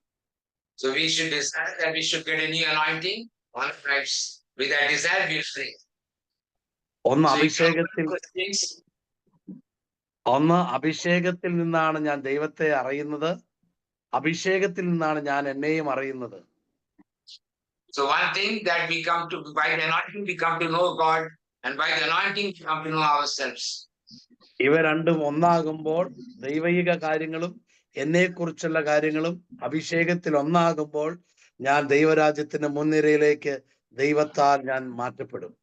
So we should decide that we should get a new anointing on our lives. With that desire, we will pray. അഭിഷേകത്തിൽ നിന്നാണ് ഞാൻ ദൈവത്തെ അറിയുന്നത്. അഭിഷേകത്തിൽ നിന്നാണ് ഞാൻ എന്നെയും അറിയുന്നത്. So one thing that we come to, by the anointing we come to know God, and by the anointing we come to know ourselves. ഇവ രണ്ടും ഒന്നാകുമ്പോൾ ദൈവിക കാര്യങ്ങളും എന്നെ കുറിച്ചുള്ള കാര്യങ്ങളും അഭിഷേകത്തിൽ ഒന്നാകുമ്പോൾ ഞാൻ ദൈവരാജ്യത്തിന്റെ മുൻനിരയിലേക്ക് ദൈവത്താൽ ഞാൻ മാറ്റപ്പെടും.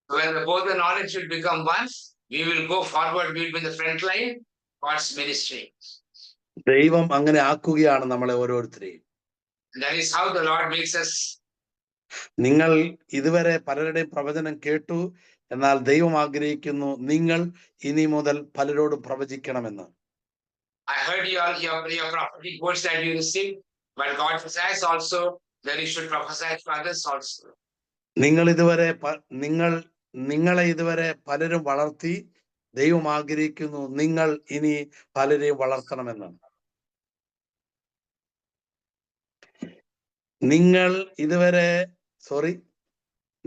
When both the knowledge will become one, we will go forward, we will be in the front line, God's ministry. ദൈവം അങ്ങനെ ആക്കുകയാണ് നമ്മളെ ഓരോരുത്തരെയും. That is how the Lord makes us. നിങ്ങൾ ഇതുവരെ പലരുടെയും പ്രവചനം കേട്ടു, എന്നാൽ ദൈവം ആഗ്രഹിക്കുന്നു നിങ്ങൾ ഇനി മുതൽ പലരോടും പ്രവചിക്കണമെന്ന്. I heard your prophetic words that you received, but God says also that you should prophesy to others also. നിങ്ങളെ ഇതുവരെ പലരും വളർത്തി, ദൈവം ആഗ്രഹിക്കുന്നു നിങ്ങൾ ഇനി പലരെയും വളർത്തണമെന്ന്.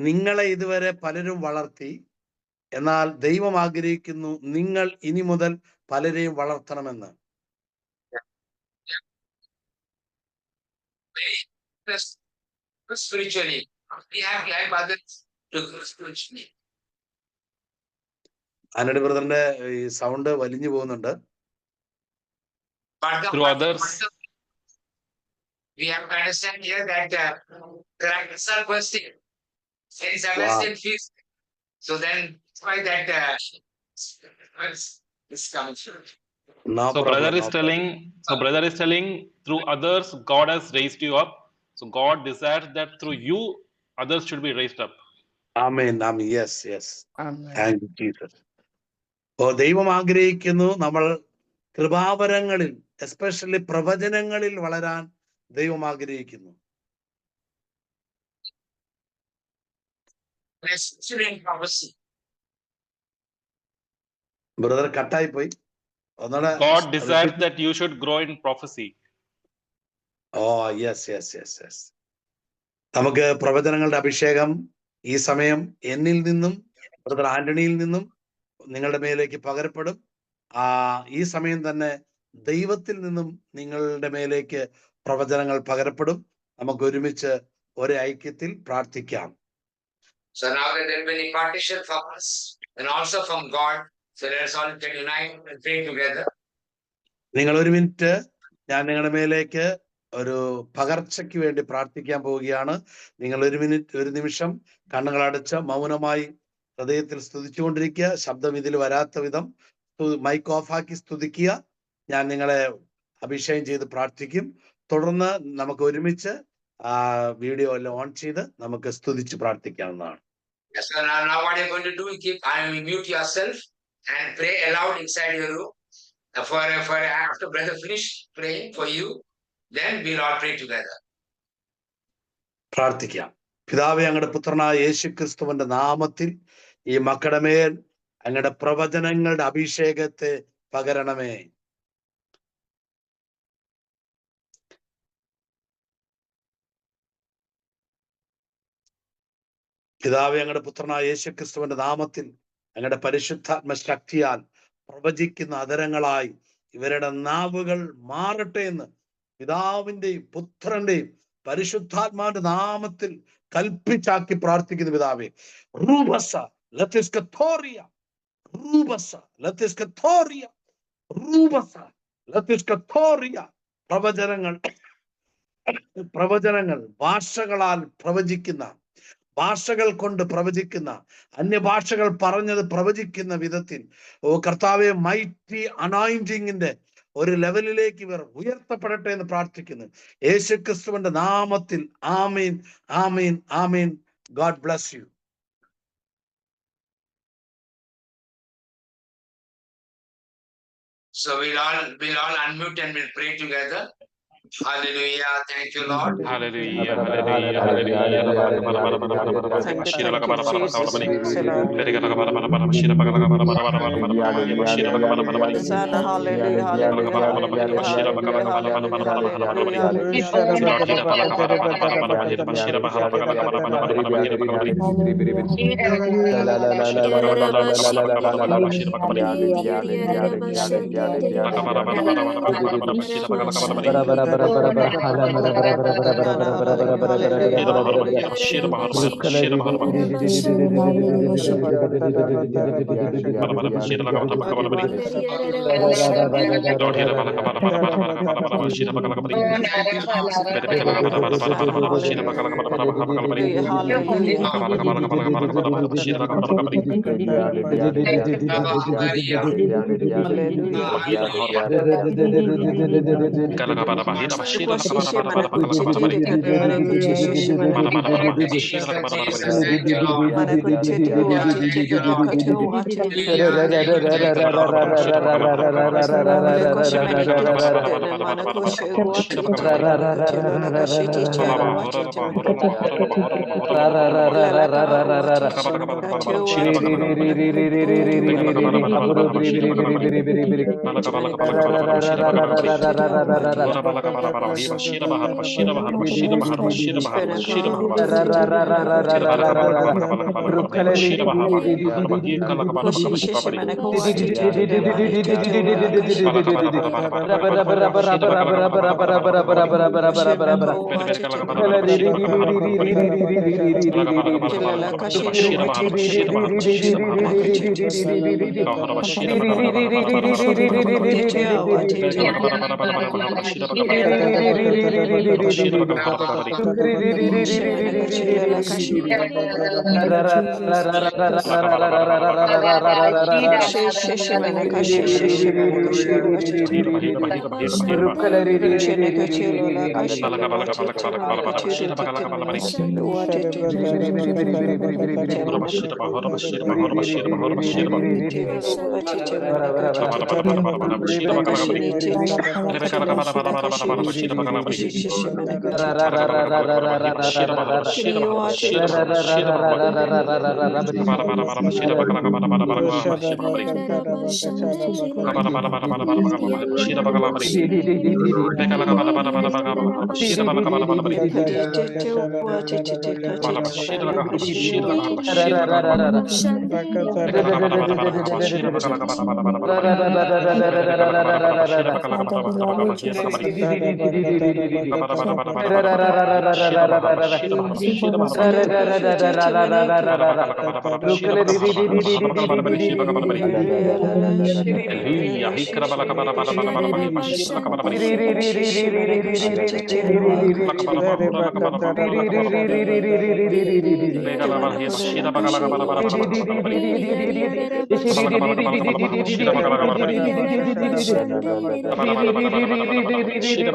നിങ്ങളെ ഇതുവരെ പലരും വളർത്തി, എന്നാൽ ദൈവം ആഗ്രഹിക്കുന്നു നിങ്ങൾ ഇനി മുതൽ പലരെയും വളർത്തണമെന്ന്. Spiritually, we have to help others to grow spiritually. ആനടി ബ്രദറിന്റെ ഈ സൗണ്ട് വലിഞ്ഞു പോകുന്നുണ്ട്. Through others. We have to understand here that characters are bursting. There is a vested feast. So then, why that is coming through. So brother is telling through others God has raised you up. So God desires that through you others should be raised up. Amen. Yes. Thank you, Jesus. ദൈവം ആഗ്രഹിക്കുന്നു നമ്മൾ കൃപാവരങ്ങളിൽ, especially പ്രവചനങ്ങളിൽ വളരാൻ ദൈവം ആഗ്രഹിക്കുന്നു. Brother കട്ടായി പോയി. God desires that you should grow in prophecy. Yes. നമുക്ക് പ്രവചനങ്ങളുടെ അഭിഷേകം ഈ സമയം എന്നിൽ നിന്നും ബ്രദർ ആന്റണിയിൽ നിന്നും നിങ്ങളുടെ മേലേക്ക് പകരപ്പെടും. ഈ സമയം തന്നെ ദൈവത്തിൽ നിന്നും നിങ്ങളുടെ മേലേക്ക് പ്രവചനങ്ങൾ പകരപ്പെടും. നമുക്ക് ഒരുമിച്ച് ഒരേ ഐക്യത്തിൽ പ്രാർത്ഥിക്കാം. So now that there will be impartation from us and also from God, so let us all get united and pray together. നിങ്ങൾ ഒരു മിനിറ്റ്, ഞാൻ നിങ്ങളുടെ മേലേക്ക് ഒരു പകർച്ചയ്ക്ക് വേണ്ടി പ്രാർത്ഥിക്കാൻ പോവുകയാണ്. നിങ്ങൾ ഒരു നിമിഷം കണ്ണുകളടച്ച് മൗനമായി ഹൃദയത്തിൽ സ്തുതിച്ചുകൊണ്ടിരിക്കുക. ശബ്ദം ഇതിൽ വരാത്ത വിധം മൈക്ക് ഓഫാക്കി സ്തുതിക്കുക. ഞാൻ നിങ്ങളെ അഭിഷേകം ചെയ്ത് പ്രാർത്ഥിക്കും. തുടർന്ന് നമുക്ക് ഒരുമിച്ച് വീഡിയോ എല്ലാം ഓൺ ചെയ്ത് നമുക്ക് സ്തുതിച്ച് പ്രാർത്ഥിക്കാവുന്നതാണ്. Yes, so now what you're going to do, mute yourself and pray aloud inside your room. For after brother finish praying for you, then we'll all pray together. പ്രാർത്ഥിക്കാം. പിതാവേ, അങ്ങയുടെ പുത്രനായ യേശു ക്രിസ്തുവിന്റെ നാമത്തിൽ ഈ മക്കളുടെ മേൽ അങ്ങയുടെ പ്രവചനങ്ങളുടെ അഭിഷേകത്തെ പകരണമേ. പിതാവേ, അങ്ങയുടെ പുത്രനായ യേശു ക്രിസ്തുവിന്റെ നാമത്തിൽ അങ്ങയുടെ പരിശുദ്ധാത്മ ശക്തിയാൽ പ്രവചിക്കുന്ന അതരങ്ങളായി ഇവരുടെ നാവുകൾ മാറട്ടെ എന്ന് പിതാവിന്റെയും പുത്രന്റെയും പരിശുദ്ധാത്മാവിന്റെ നാമത്തിൽ കൽപ്പിച്ചാക്കി പ്രാർത്ഥിക്കുന്നു. പിതാവേ, റൂബസ ലത്തിസ്കത്തോറിയ, റൂബസ ലത്തിസ്കത്തോറിയ, റൂബസ ലത്തിസ്കത്തോറിയ. പ്രവചനങ്ങൾ ഭാഷകളാൽ പ്രവചിക്കുന്ന, ഭാഷകൾ കൊണ്ട് പ്രവചിക്കുന്ന, അന്യഭാഷകൾ പറഞ്ഞത് പ്രവചിക്കുന്ന വിധത്തിൽ കർത്താവെ, മൈറ്റി അനോയിന്റിങ്ങിന്റെ ഒരു ലെവലിലേക്ക് ഇവർ ഉയർത്തപ്പെടട്ടെ എന്ന് പ്രാർത്ഥിക്കുന്നു. യേശുക്രിസ്തുവിന്റെ നാമത്തിൽ. ആമീൻ, ആമീൻ, ആമീൻ. God bless you. So we'll all unmute and we'll pray together. Hallelujah. Thank you, Lord. Hallelujah. Shit.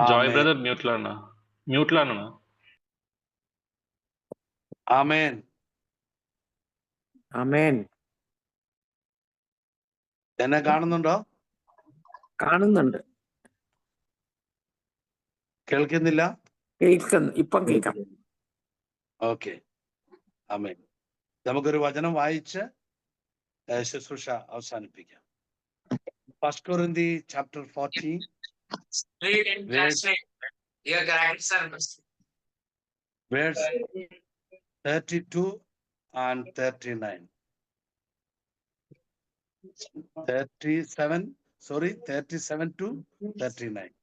Joy brother മ്യൂട്ടിലാണ്. ആമേൻ. ആമേൻ. എന്നെ കാണുന്നുണ്ടോ? കാണുന്നുണ്ട്. കേൾക്കുന്നില്ല? ഇപ്പം കേൾക്കാം. ഓക്കെ. ആമേൻ. നമുക്കൊരു വചനം വായിച്ച് ശുശ്രൂഷ അവസാനിപ്പിക്കാം. 1 Corinthians chapter 14. Read and translate. Your grandson. Verse 32 and 39. 37 to 39.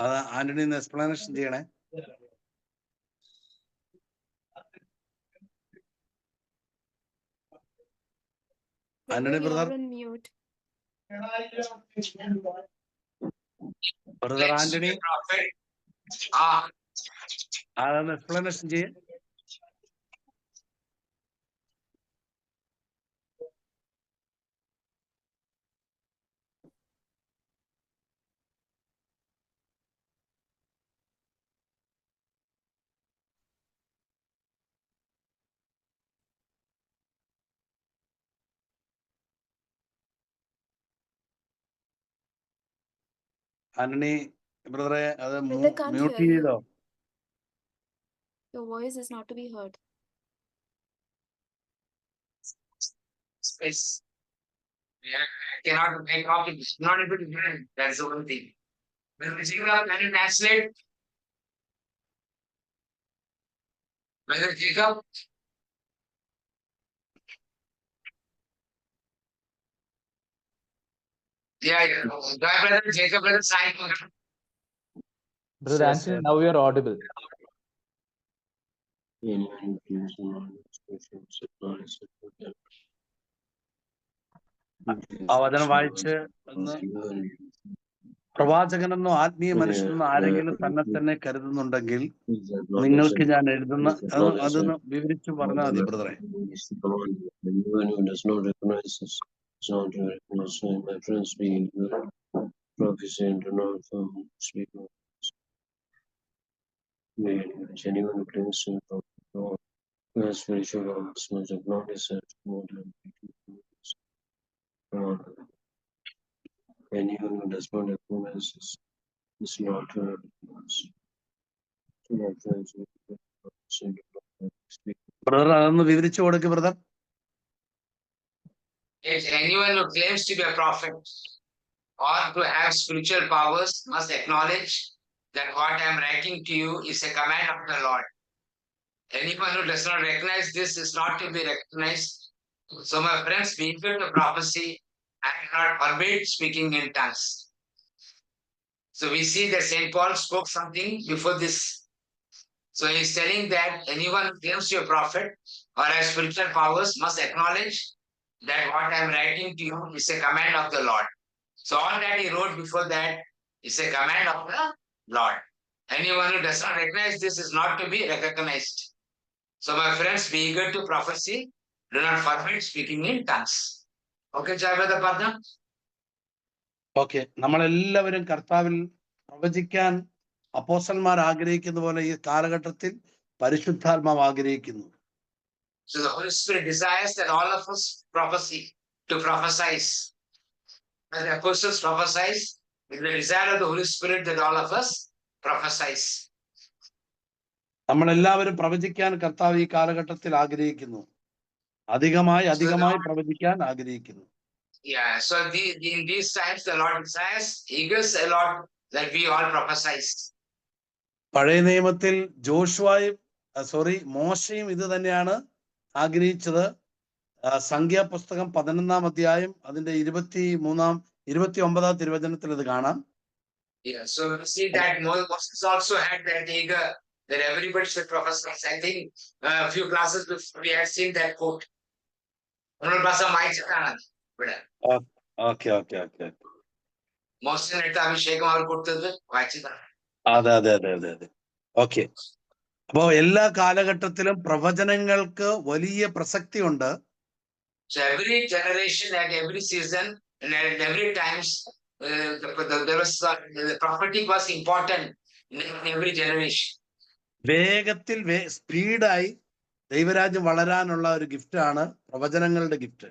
അത് ആന്റണി എക്സ്പ്ലനേഷൻ ചെയ്യണേ. ആന്റണി ബ്രദർ, ബ്രദർ ആന്റണി അതൊന്ന് എക്സ്പ്ലനേഷൻ ചെയ്യേ. ആന്റണി ബ്രദറെ അത് മ്യൂട്ട് ചെയ്തോ? Your voice is not to be heard. Space. Yeah, I cannot make copy. Not able to hear. That's the one thing. When we see that, can you translate? Brother Jacob? Yeah. Brother Jacob, brother Simon. Brother Anthony, now you are audible. ആ വചനം വായിച്ച് പ്രവാചകനെന്നോ ആത്മീയ മനുഷ്യനെന്നോ ആരെങ്കിലും തന്നെ കരുതുന്നുണ്ടെങ്കിൽ നിങ്ങൾക്ക് ഞാൻ എഴുതുന്ന അതൊന്ന് വിവരിച്ചു പറഞ്ഞാൽ മതി ബ്രദറെ. Anyone who does not recognize this is not brother അതൊന്ന് വിവരിച്ചു കൊടുക്ക് brother. If anyone who claims to be a prophet or to have spiritual powers must acknowledge that what I am writing to you is a command of the Lord. Anyone who does not recognize this is not to be recognized. So my friends, be eager to prophecy and not forbid speaking in tongues. So we see that St. Paul spoke something before this. So he is telling that anyone who claims to be a prophet or has spiritual powers must acknowledge that what I am writing to you is a command of the Lord. So all that he wrote before that is a command of the Lord. Anyone who does not recognize this is not to be recognized. So my friends, be eager to prophecy. Do not forbid speaking in tongues. Okay, Jayavada Padma? Okay, നമ്മളെല്ലാവരും കർത്താവിൽ പ്രവചിക്കാൻ അപ്പോസ്തലന്മാർ ആഗ്രഹിക്കുന്ന പോലെ ഈ കാലഘട്ടത്തിൽ പരിശുദ്ധാത്മാവ് ആഗ്രഹിക്കുന്നു. So the Holy Spirit desires that all of us prophesy, to prophesize. As the apostles prophesize, with the desire of the Holy Spirit that all of us prophesize. നമ്മളെല്ലാവരും പ്രവചിക്കാൻ കർത്താവ് ഈ കാലഘട്ടത്തിൽ ആഗ്രഹിക്കുന്നു. അധികമായി പ്രവചിക്കാൻ ആഗ്രഹിക്കുന്നു. Yeah, so in these times the Lord desires, eagers a lot that we all prophesize. പഴയ നിയമത്തിൽ മോശയും ഇത് തന്നെയാണ് ആഗ്രഹിച്ചത്. സംഖ്യാപുസ്തകം 11-ാം അധ്യായം അതിന്റെ 29-ാം തിരുവചനത്തിൽ ഇത് കാണാം. Yeah, so we see that Moses also had that eager that everybody should prophesy. I think a few classes before we had seen that quote. Okay okay okay. മോശത്തിനെടുത്ത അഭിഷേകം അവർ കൊടുത്തത് വായിച്ചതാണ്. അതെ. ഓക്കെ, അപ്പോ എല്ലാ കാലഘട്ടത്തിലും പ്രവചനങ്ങൾക്ക് വലിയ പ്രസക്തി ഉണ്ട്. So every generation, at every season, and at every times, there was the prophetic was important in every generation. വേഗത്തിൽ സ്പീഡായി ദൈവരാജ്യം വളരാനുള്ള ഒരു ഗിഫ്റ്റാണ് പ്രവചനങ്ങളുടെ gift.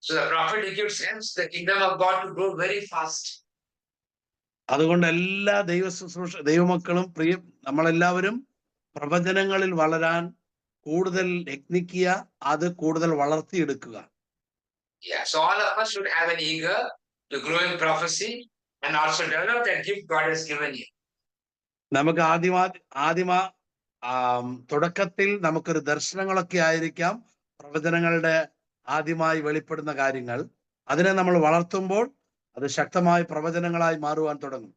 So the prophetic gifts helps the kingdom of God to grow very fast. അതുകൊണ്ട് എല്ലാ ദൈവമക്കളും നമ്മളെല്ലാവരും പ്രവചനങ്ങളിൽ വളരാൻ കൂടുതൽ യത്നിക്കുക, അത് കൂടുതൽ വളർത്തിയെടുക്കുക. Yeah, so all of us should have an eager to grow in prophecy and also develop that gift God has given you. നമുക്ക് തുടക്കത്തിൽ നമുക്കൊരു ദർശനങ്ങളൊക്കെ ആയിരിക്കാം, പ്രവചനങ്ങളുടെ ആദ്യമായി വെളിപ്പെടുന്ന കാര്യങ്ങൾ. അതിനെ നമ്മൾ വളർത്തുമ്പോൾ അത് ശക്തമായ പ്രവചനങ്ങളായി മാറുവാൻ തുടങ്ങും.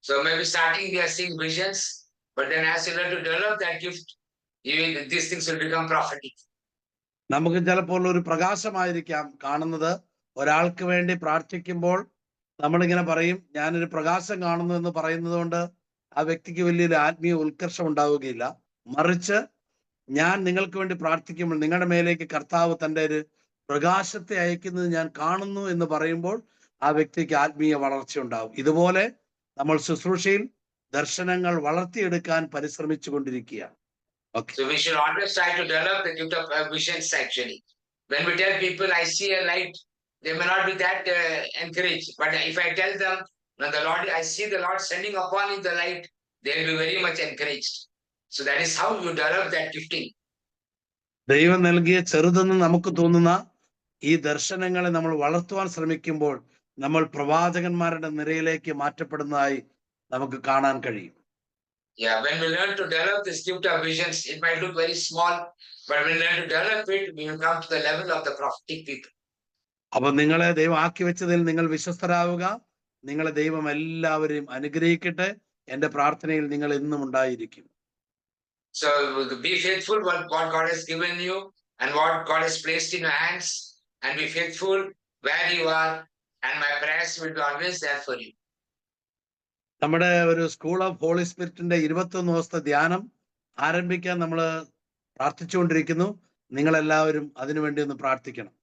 So maybe starting we are seeing visions, but then as you learn to develop that gift, these things will become prophetic. നമുക്ക് ചിലപ്പോൾ ഒരു പ്രകാശമായിരിക്കാം കാണുന്നത്. ഒരാൾക്ക് വേണ്ടി പ്രാർത്ഥിക്കുമ്പോൾ നമ്മളിങ്ങനെ പറയും, ഞാനൊരു പ്രകാശം കാണുന്നു എന്ന് പറയുന്നത് കൊണ്ട് ആ വ്യക്തിക്ക് വലിയൊരു ആത്മീയ ഉത്കർഷം ഉണ്ടാവുകയില്ല. മറിച്ച് ഞാൻ നിങ്ങൾക്ക് വേണ്ടി പ്രാർത്ഥിക്കുമ്പോൾ നിങ്ങളുടെ മേലേക്ക് കർത്താവ് തൻ്റെ ഒരു പ്രകാശത്തെ അയക്കുന്നത് ഞാൻ കാണുന്നു എന്ന് പറയുമ്പോൾ ആ വ്യക്തിക്ക് ആത്മീയ വളർച്ച ഉണ്ടാവും. ഇതുപോലെ നമ്മൾ ശുശ്രൂഷയിൽ ദർശനങ്ങൾ വളർത്തിയെടുക്കാൻ പരിശ്രമിച്ചു കൊണ്ടിരിക്കുകയാണ്. So we should always try to develop the gift of visions actually. When we tell people, I see a light, they may not be that encouraged. But if I tell them, I see the Lord sending upon you the light, they will be very much encouraged. So that is how you develop that gifting. ദൈവം നൽകിയ ചെറുതെന്ന് നമുക്ക് തോന്നുന്ന ഈ ദർശനങ്ങളെ നമ്മൾ വളർത്തുവാൻ ശ്രമിക്കുമ്പോൾ നമ്മൾ പ്രവാചകന്മാരുടെ നിരയിലേക്ക് മാറ്റപ്പെടുന്നതായി നമുക്ക് കാണാൻ കഴിയും. Yeah, when we learn to develop this gift of visions, it might look very small, but when we learn to develop it, we will come to the level of the prophetic people. അപ്പൊ നിങ്ങളെ ദൈവം ആക്കി വെച്ചതിൽ നിങ്ങൾ വിശ്വസ്തരാവുക. നിങ്ങളെ ദൈവം എല്ലാവരെയും അനുഗ്രഹിക്കട്ടെ. എന്റെ പ്രാർത്ഥനയിൽ നിങ്ങൾ എന്നും ഉണ്ടായിരിക്കും. So be faithful what God has given you and what God has placed in your hands, and be faithful where you are, and my prayers will be always there for you. നമ്മുടെ ഒരു school of holy സ്പിരിറ്റിന്റെ 21 ദിവസത്തെ ധ്യാനം ആരംഭിക്കാൻ നമ്മൾ പ്രാർത്ഥിച്ചുകൊണ്ടിരിക്കുന്നു. നിങ്ങൾ എല്ലാവരും അതിനുവേണ്ടി ഒന്ന് പ്രാർത്ഥിക്കണം.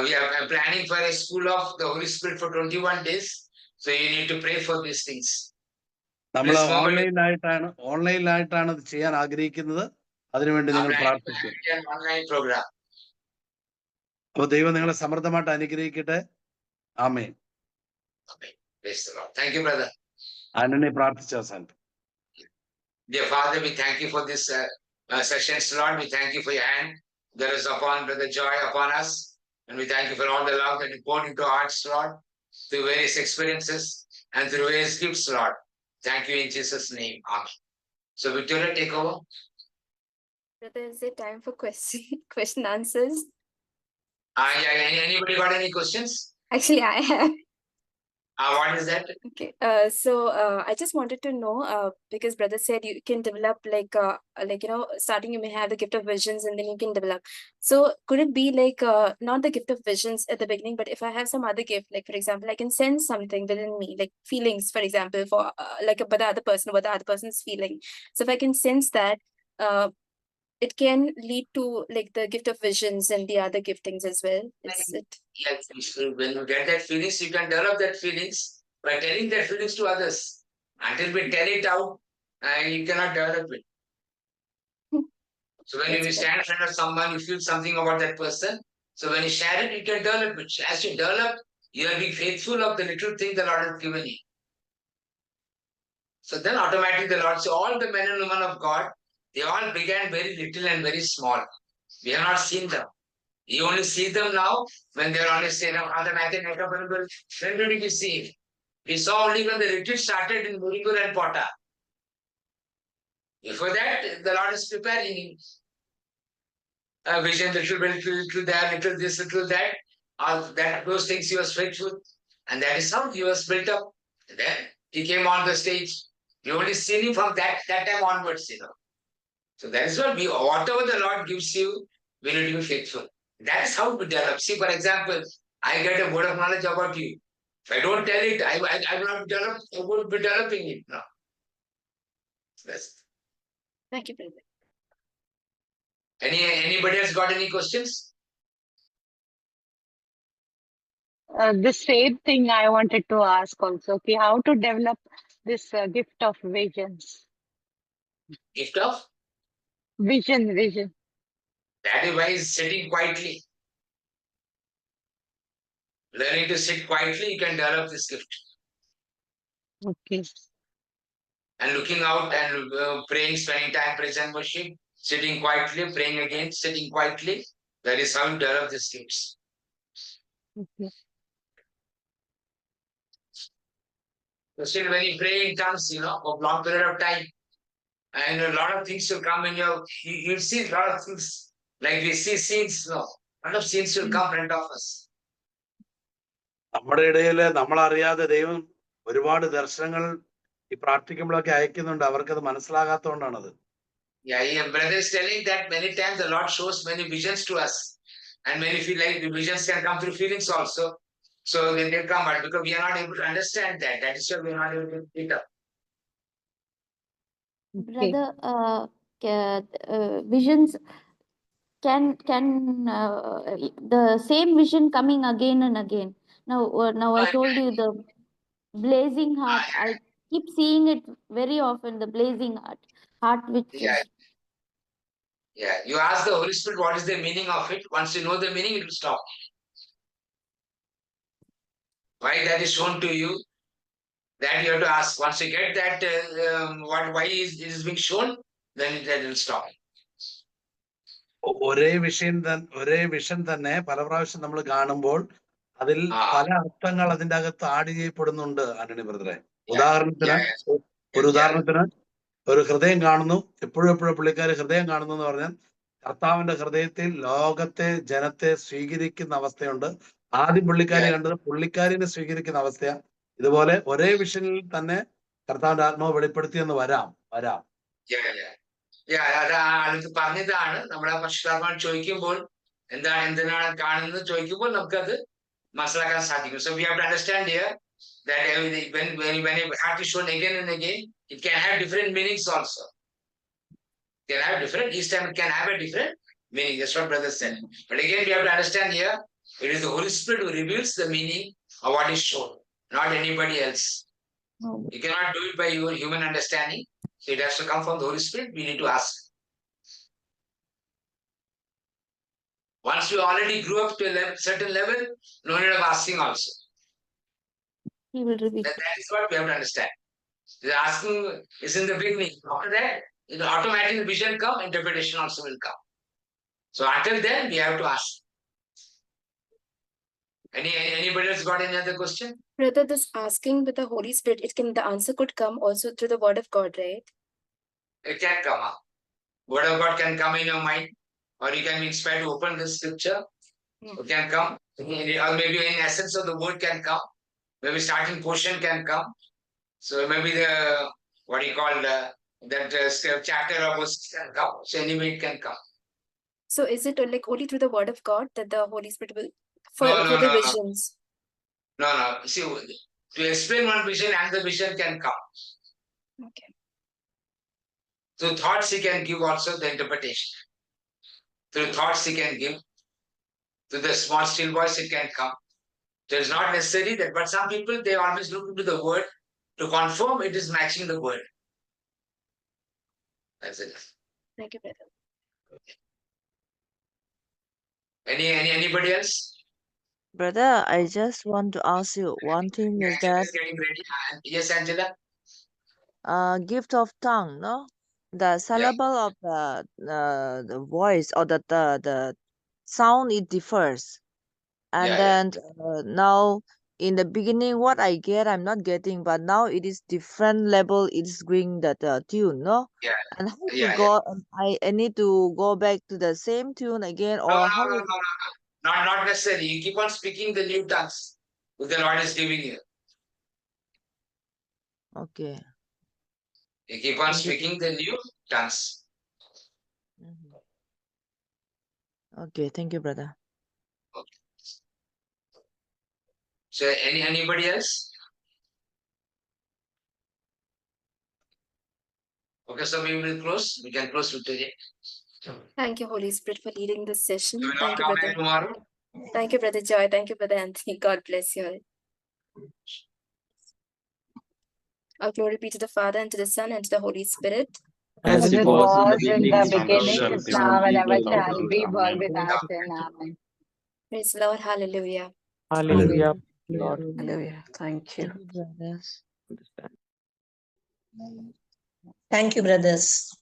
We are planning for a school of the Holy Spirit for 21 days. So you need to pray for these things. നമ്മൾ ഓൺലൈനിലായിട്ടാണ് ഇത് ചെയ്യാൻ ആഗ്രഹിക്കുന്നത്. അതിനുവേണ്ടി നിങ്ങൾ പ്രാർത്ഥിക്കും. അപ്പൊ ദൈവം നിങ്ങളെ സമൃദ്ധമായിട്ട് അനുഗ്രഹിക്കട്ടെ. ആമേൻ. Praise the Lord. Thank you, brother. Antony പ്രാർത്ഥിച്ച അവസാനം. Dear Father, we thank you for this sessions, Lord. We thank you for your hand that is upon Brother Joy, upon us. And we thank you for all the love that you poured into our hearts, Lord, through various experiences and through various gifts, Lord. Thank you in Jesus' name. Amen. So Victoria, take over. Brother, is it time for question answers? Yeah, anybody got any questions? Actually, I have. What is that? Okay. So I just wanted to know, because brother said you can develop starting you may have the gift of visions and then you can develop. So could it be not the gift of visions at the beginning, but if I have some other gift, like for example, I can sense something within me, like feelings, for example, for about the other person, what the other person is feeling. So if I can sense that, it can lead to the gift of visions and the other giftings as well. Is it? Yes, when you get that feelings, you can develop that feelings by telling that feelings to others. Until we tell it out, you cannot develop it. So when you stand in front of someone, you feel something about that person. So when you share it, you can develop it. As you develop, you are being faithful of the little thing the Lord has given you. So then automatically the Lord, so all the men and women of God, they all began very little and very small. We have not seen them. You only see them now when they are on a stage of other matter. When did we see it? We saw only when the retreat started in Murigur and Pota. Before that, the Lord is preparing a vision, little bit, little there, little this, little that. All that, those things he was faithful. And that is how he was built up. And then he came on the stage. You only see him from that time onwards, So that is what whatever the Lord gives you, we need to be faithful. That is how we develop. See, for example, I get a word of knowledge about you. If I don't tell it, I will not develop. I won't be developing it now. That's it. Thank you, brother. Anybody else got any questions? The same thing I wanted to ask also. Okay, how to develop this gift of visions? Gift of? Vision. That is why he's sitting quietly. learning to sit quietly, you can develop this gift. Okay. And looking out and praying, spending time, praise and worship, sitting quietly, praying again, sitting quietly. That is how you develop these gifts. Okay. So still when you pray in tongues, for a long period of time, and a lot of things will come in you'll see a lot of things, like we see scenes, a lot of scenes will come in front of us. നമ്മുടെ ഇടയില് നമ്മളറിയാതെ ദൈവം ഒരുപാട് ദർശനങ്ങൾ ഈ പ്രാർത്ഥിക്കുമ്പോഴൊക്കെ അയക്കുന്നുണ്ട്. അവർക്കത് മനസ്സിലാകാത്തതുകൊണ്ടാണത്. Yeah, brother is telling that many times the Lord shows many visions to us, and many feel like the visions can come through feelings also. So they come, but because we are not able to understand that, that is why we are not able to pick it up. Brother, visions can the same vision coming again and again. Now I told you the blazing heart. I keep seeing it very often. The blazing heart which is. Yeah, you ask the Holy Spirit what is the meaning of it. Once you know the meaning, it will stop. Why that is shown to you, that you have to ask. Once you get that, why it is being shown, then that will stop. ഒരേ vision തന്നെ പല പ്രാവശ്യം നമ്മൾ കാണുമ്പോൾ അതിൽ പല അർത്ഥങ്ങൾ അതിന്റെ അകത്ത് ആഡ് ചെയ്യപ്പെടുന്നുണ്ട്. ആന്റണി ബ്രദറെ, ഉദാഹരണത്തിന് ഒരു ഹൃദയം കാണുന്നു. എപ്പോഴും പുള്ളിക്കാര് ഹൃദയം കാണുന്നു എന്ന് പറഞ്ഞാൽ കർത്താവിന്റെ ഹൃദയത്തിൽ ലോകത്തെ ജനത്തെ സ്വീകരിക്കുന്ന അവസ്ഥയുണ്ട്. ആദ്യം പുള്ളിക്കാരി കണ്ടത് പുള്ളിക്കാരിനെ സ്വീകരിക്കുന്ന അവസ്ഥയാ. ഇതുപോലെ ഒരേ വിഷനിൽ തന്നെ കർത്താവിന്റെ ആത്മാവ് വെളിപ്പെടുത്തിയെന്ന് വരാം. അത് പറഞ്ഞതാണ്. നമ്മളെ പരിശുദ്ധാത്മാവ് ചോദിക്കുമ്പോൾ എന്തിനാണ് കാണുന്നത് ചോദിക്കുമ്പോൾ നമുക്കത് മനസ്സിലാക്കാൻ സാധിക്കും. So we have to understand here that when a heart is shown again and again, it can have different meanings also. It can have different, each time it can have a different meaning. That's what brother said. But again, we have to understand here, it is the Holy Spirit who reveals the meaning of what is shown, not anybody else. You cannot do it by your human understanding. So it has to come from the Holy Spirit. We need to ask. Once you already grew up to a certain level, no need of asking also. He will reveal. That is what we have to understand. The asking is in the beginning. After that, automatically vision come, interpretation also will come. So until then, we have to ask. Anybody else got any other question? Brother, this asking with the Holy Spirit, the answer could come also through the word of God, right? It can come up. Word of God can come in your mind, or you can be inspired to open this scripture. It can come, or maybe in essence of the word can come. Maybe starting portion can come. So maybe that chapter of verse can come. So anyway, it can come. So is it like only through the word of God that the Holy Spirit will for the visions? No. See, to explain one vision, another vision can come. Okay. Through thoughts, he can give also the interpretation. Through thoughts, he can give. Through the small still voice, it can come. So it's not necessary that, but some people, they always look into the word to confirm it is matching the word. That's it. Thank you, brother. Anybody else? Brother, I just want to ask you one thing is that Getting ready. Yes, Angela. Gift of tongue, no? The syllable of the voice or the sound, it differs. And then now in the beginning what I get, I'm not getting, but now it is different level, it is going the tune, no? And how to go, I need to go back to the same tune again, or how? No. Not necessarily. You keep on speaking the new tongues which the Lord is giving you. Okay. You keep on speaking the new tongues. Okay, thank you, brother. Okay. So anybody else? Okay, so we will close. We can close with today. Thank you, Holy Spirit, for leading this session. You will Thank not you, come brother. back tomorrow? Thank you, Brother Joy. Thank you, Brother Anthony. God bless you all. All glory be to the Father, and to the Son, and to the Holy Spirit. As it was in the beginning, shall is be, now, and ever will shall be, world Amen. without end. Amen. Praise the Lord. Hallelujah. Hallelujah. Lord. Hallelujah. Thank you. Thank you, brothers. Thank you, brothers.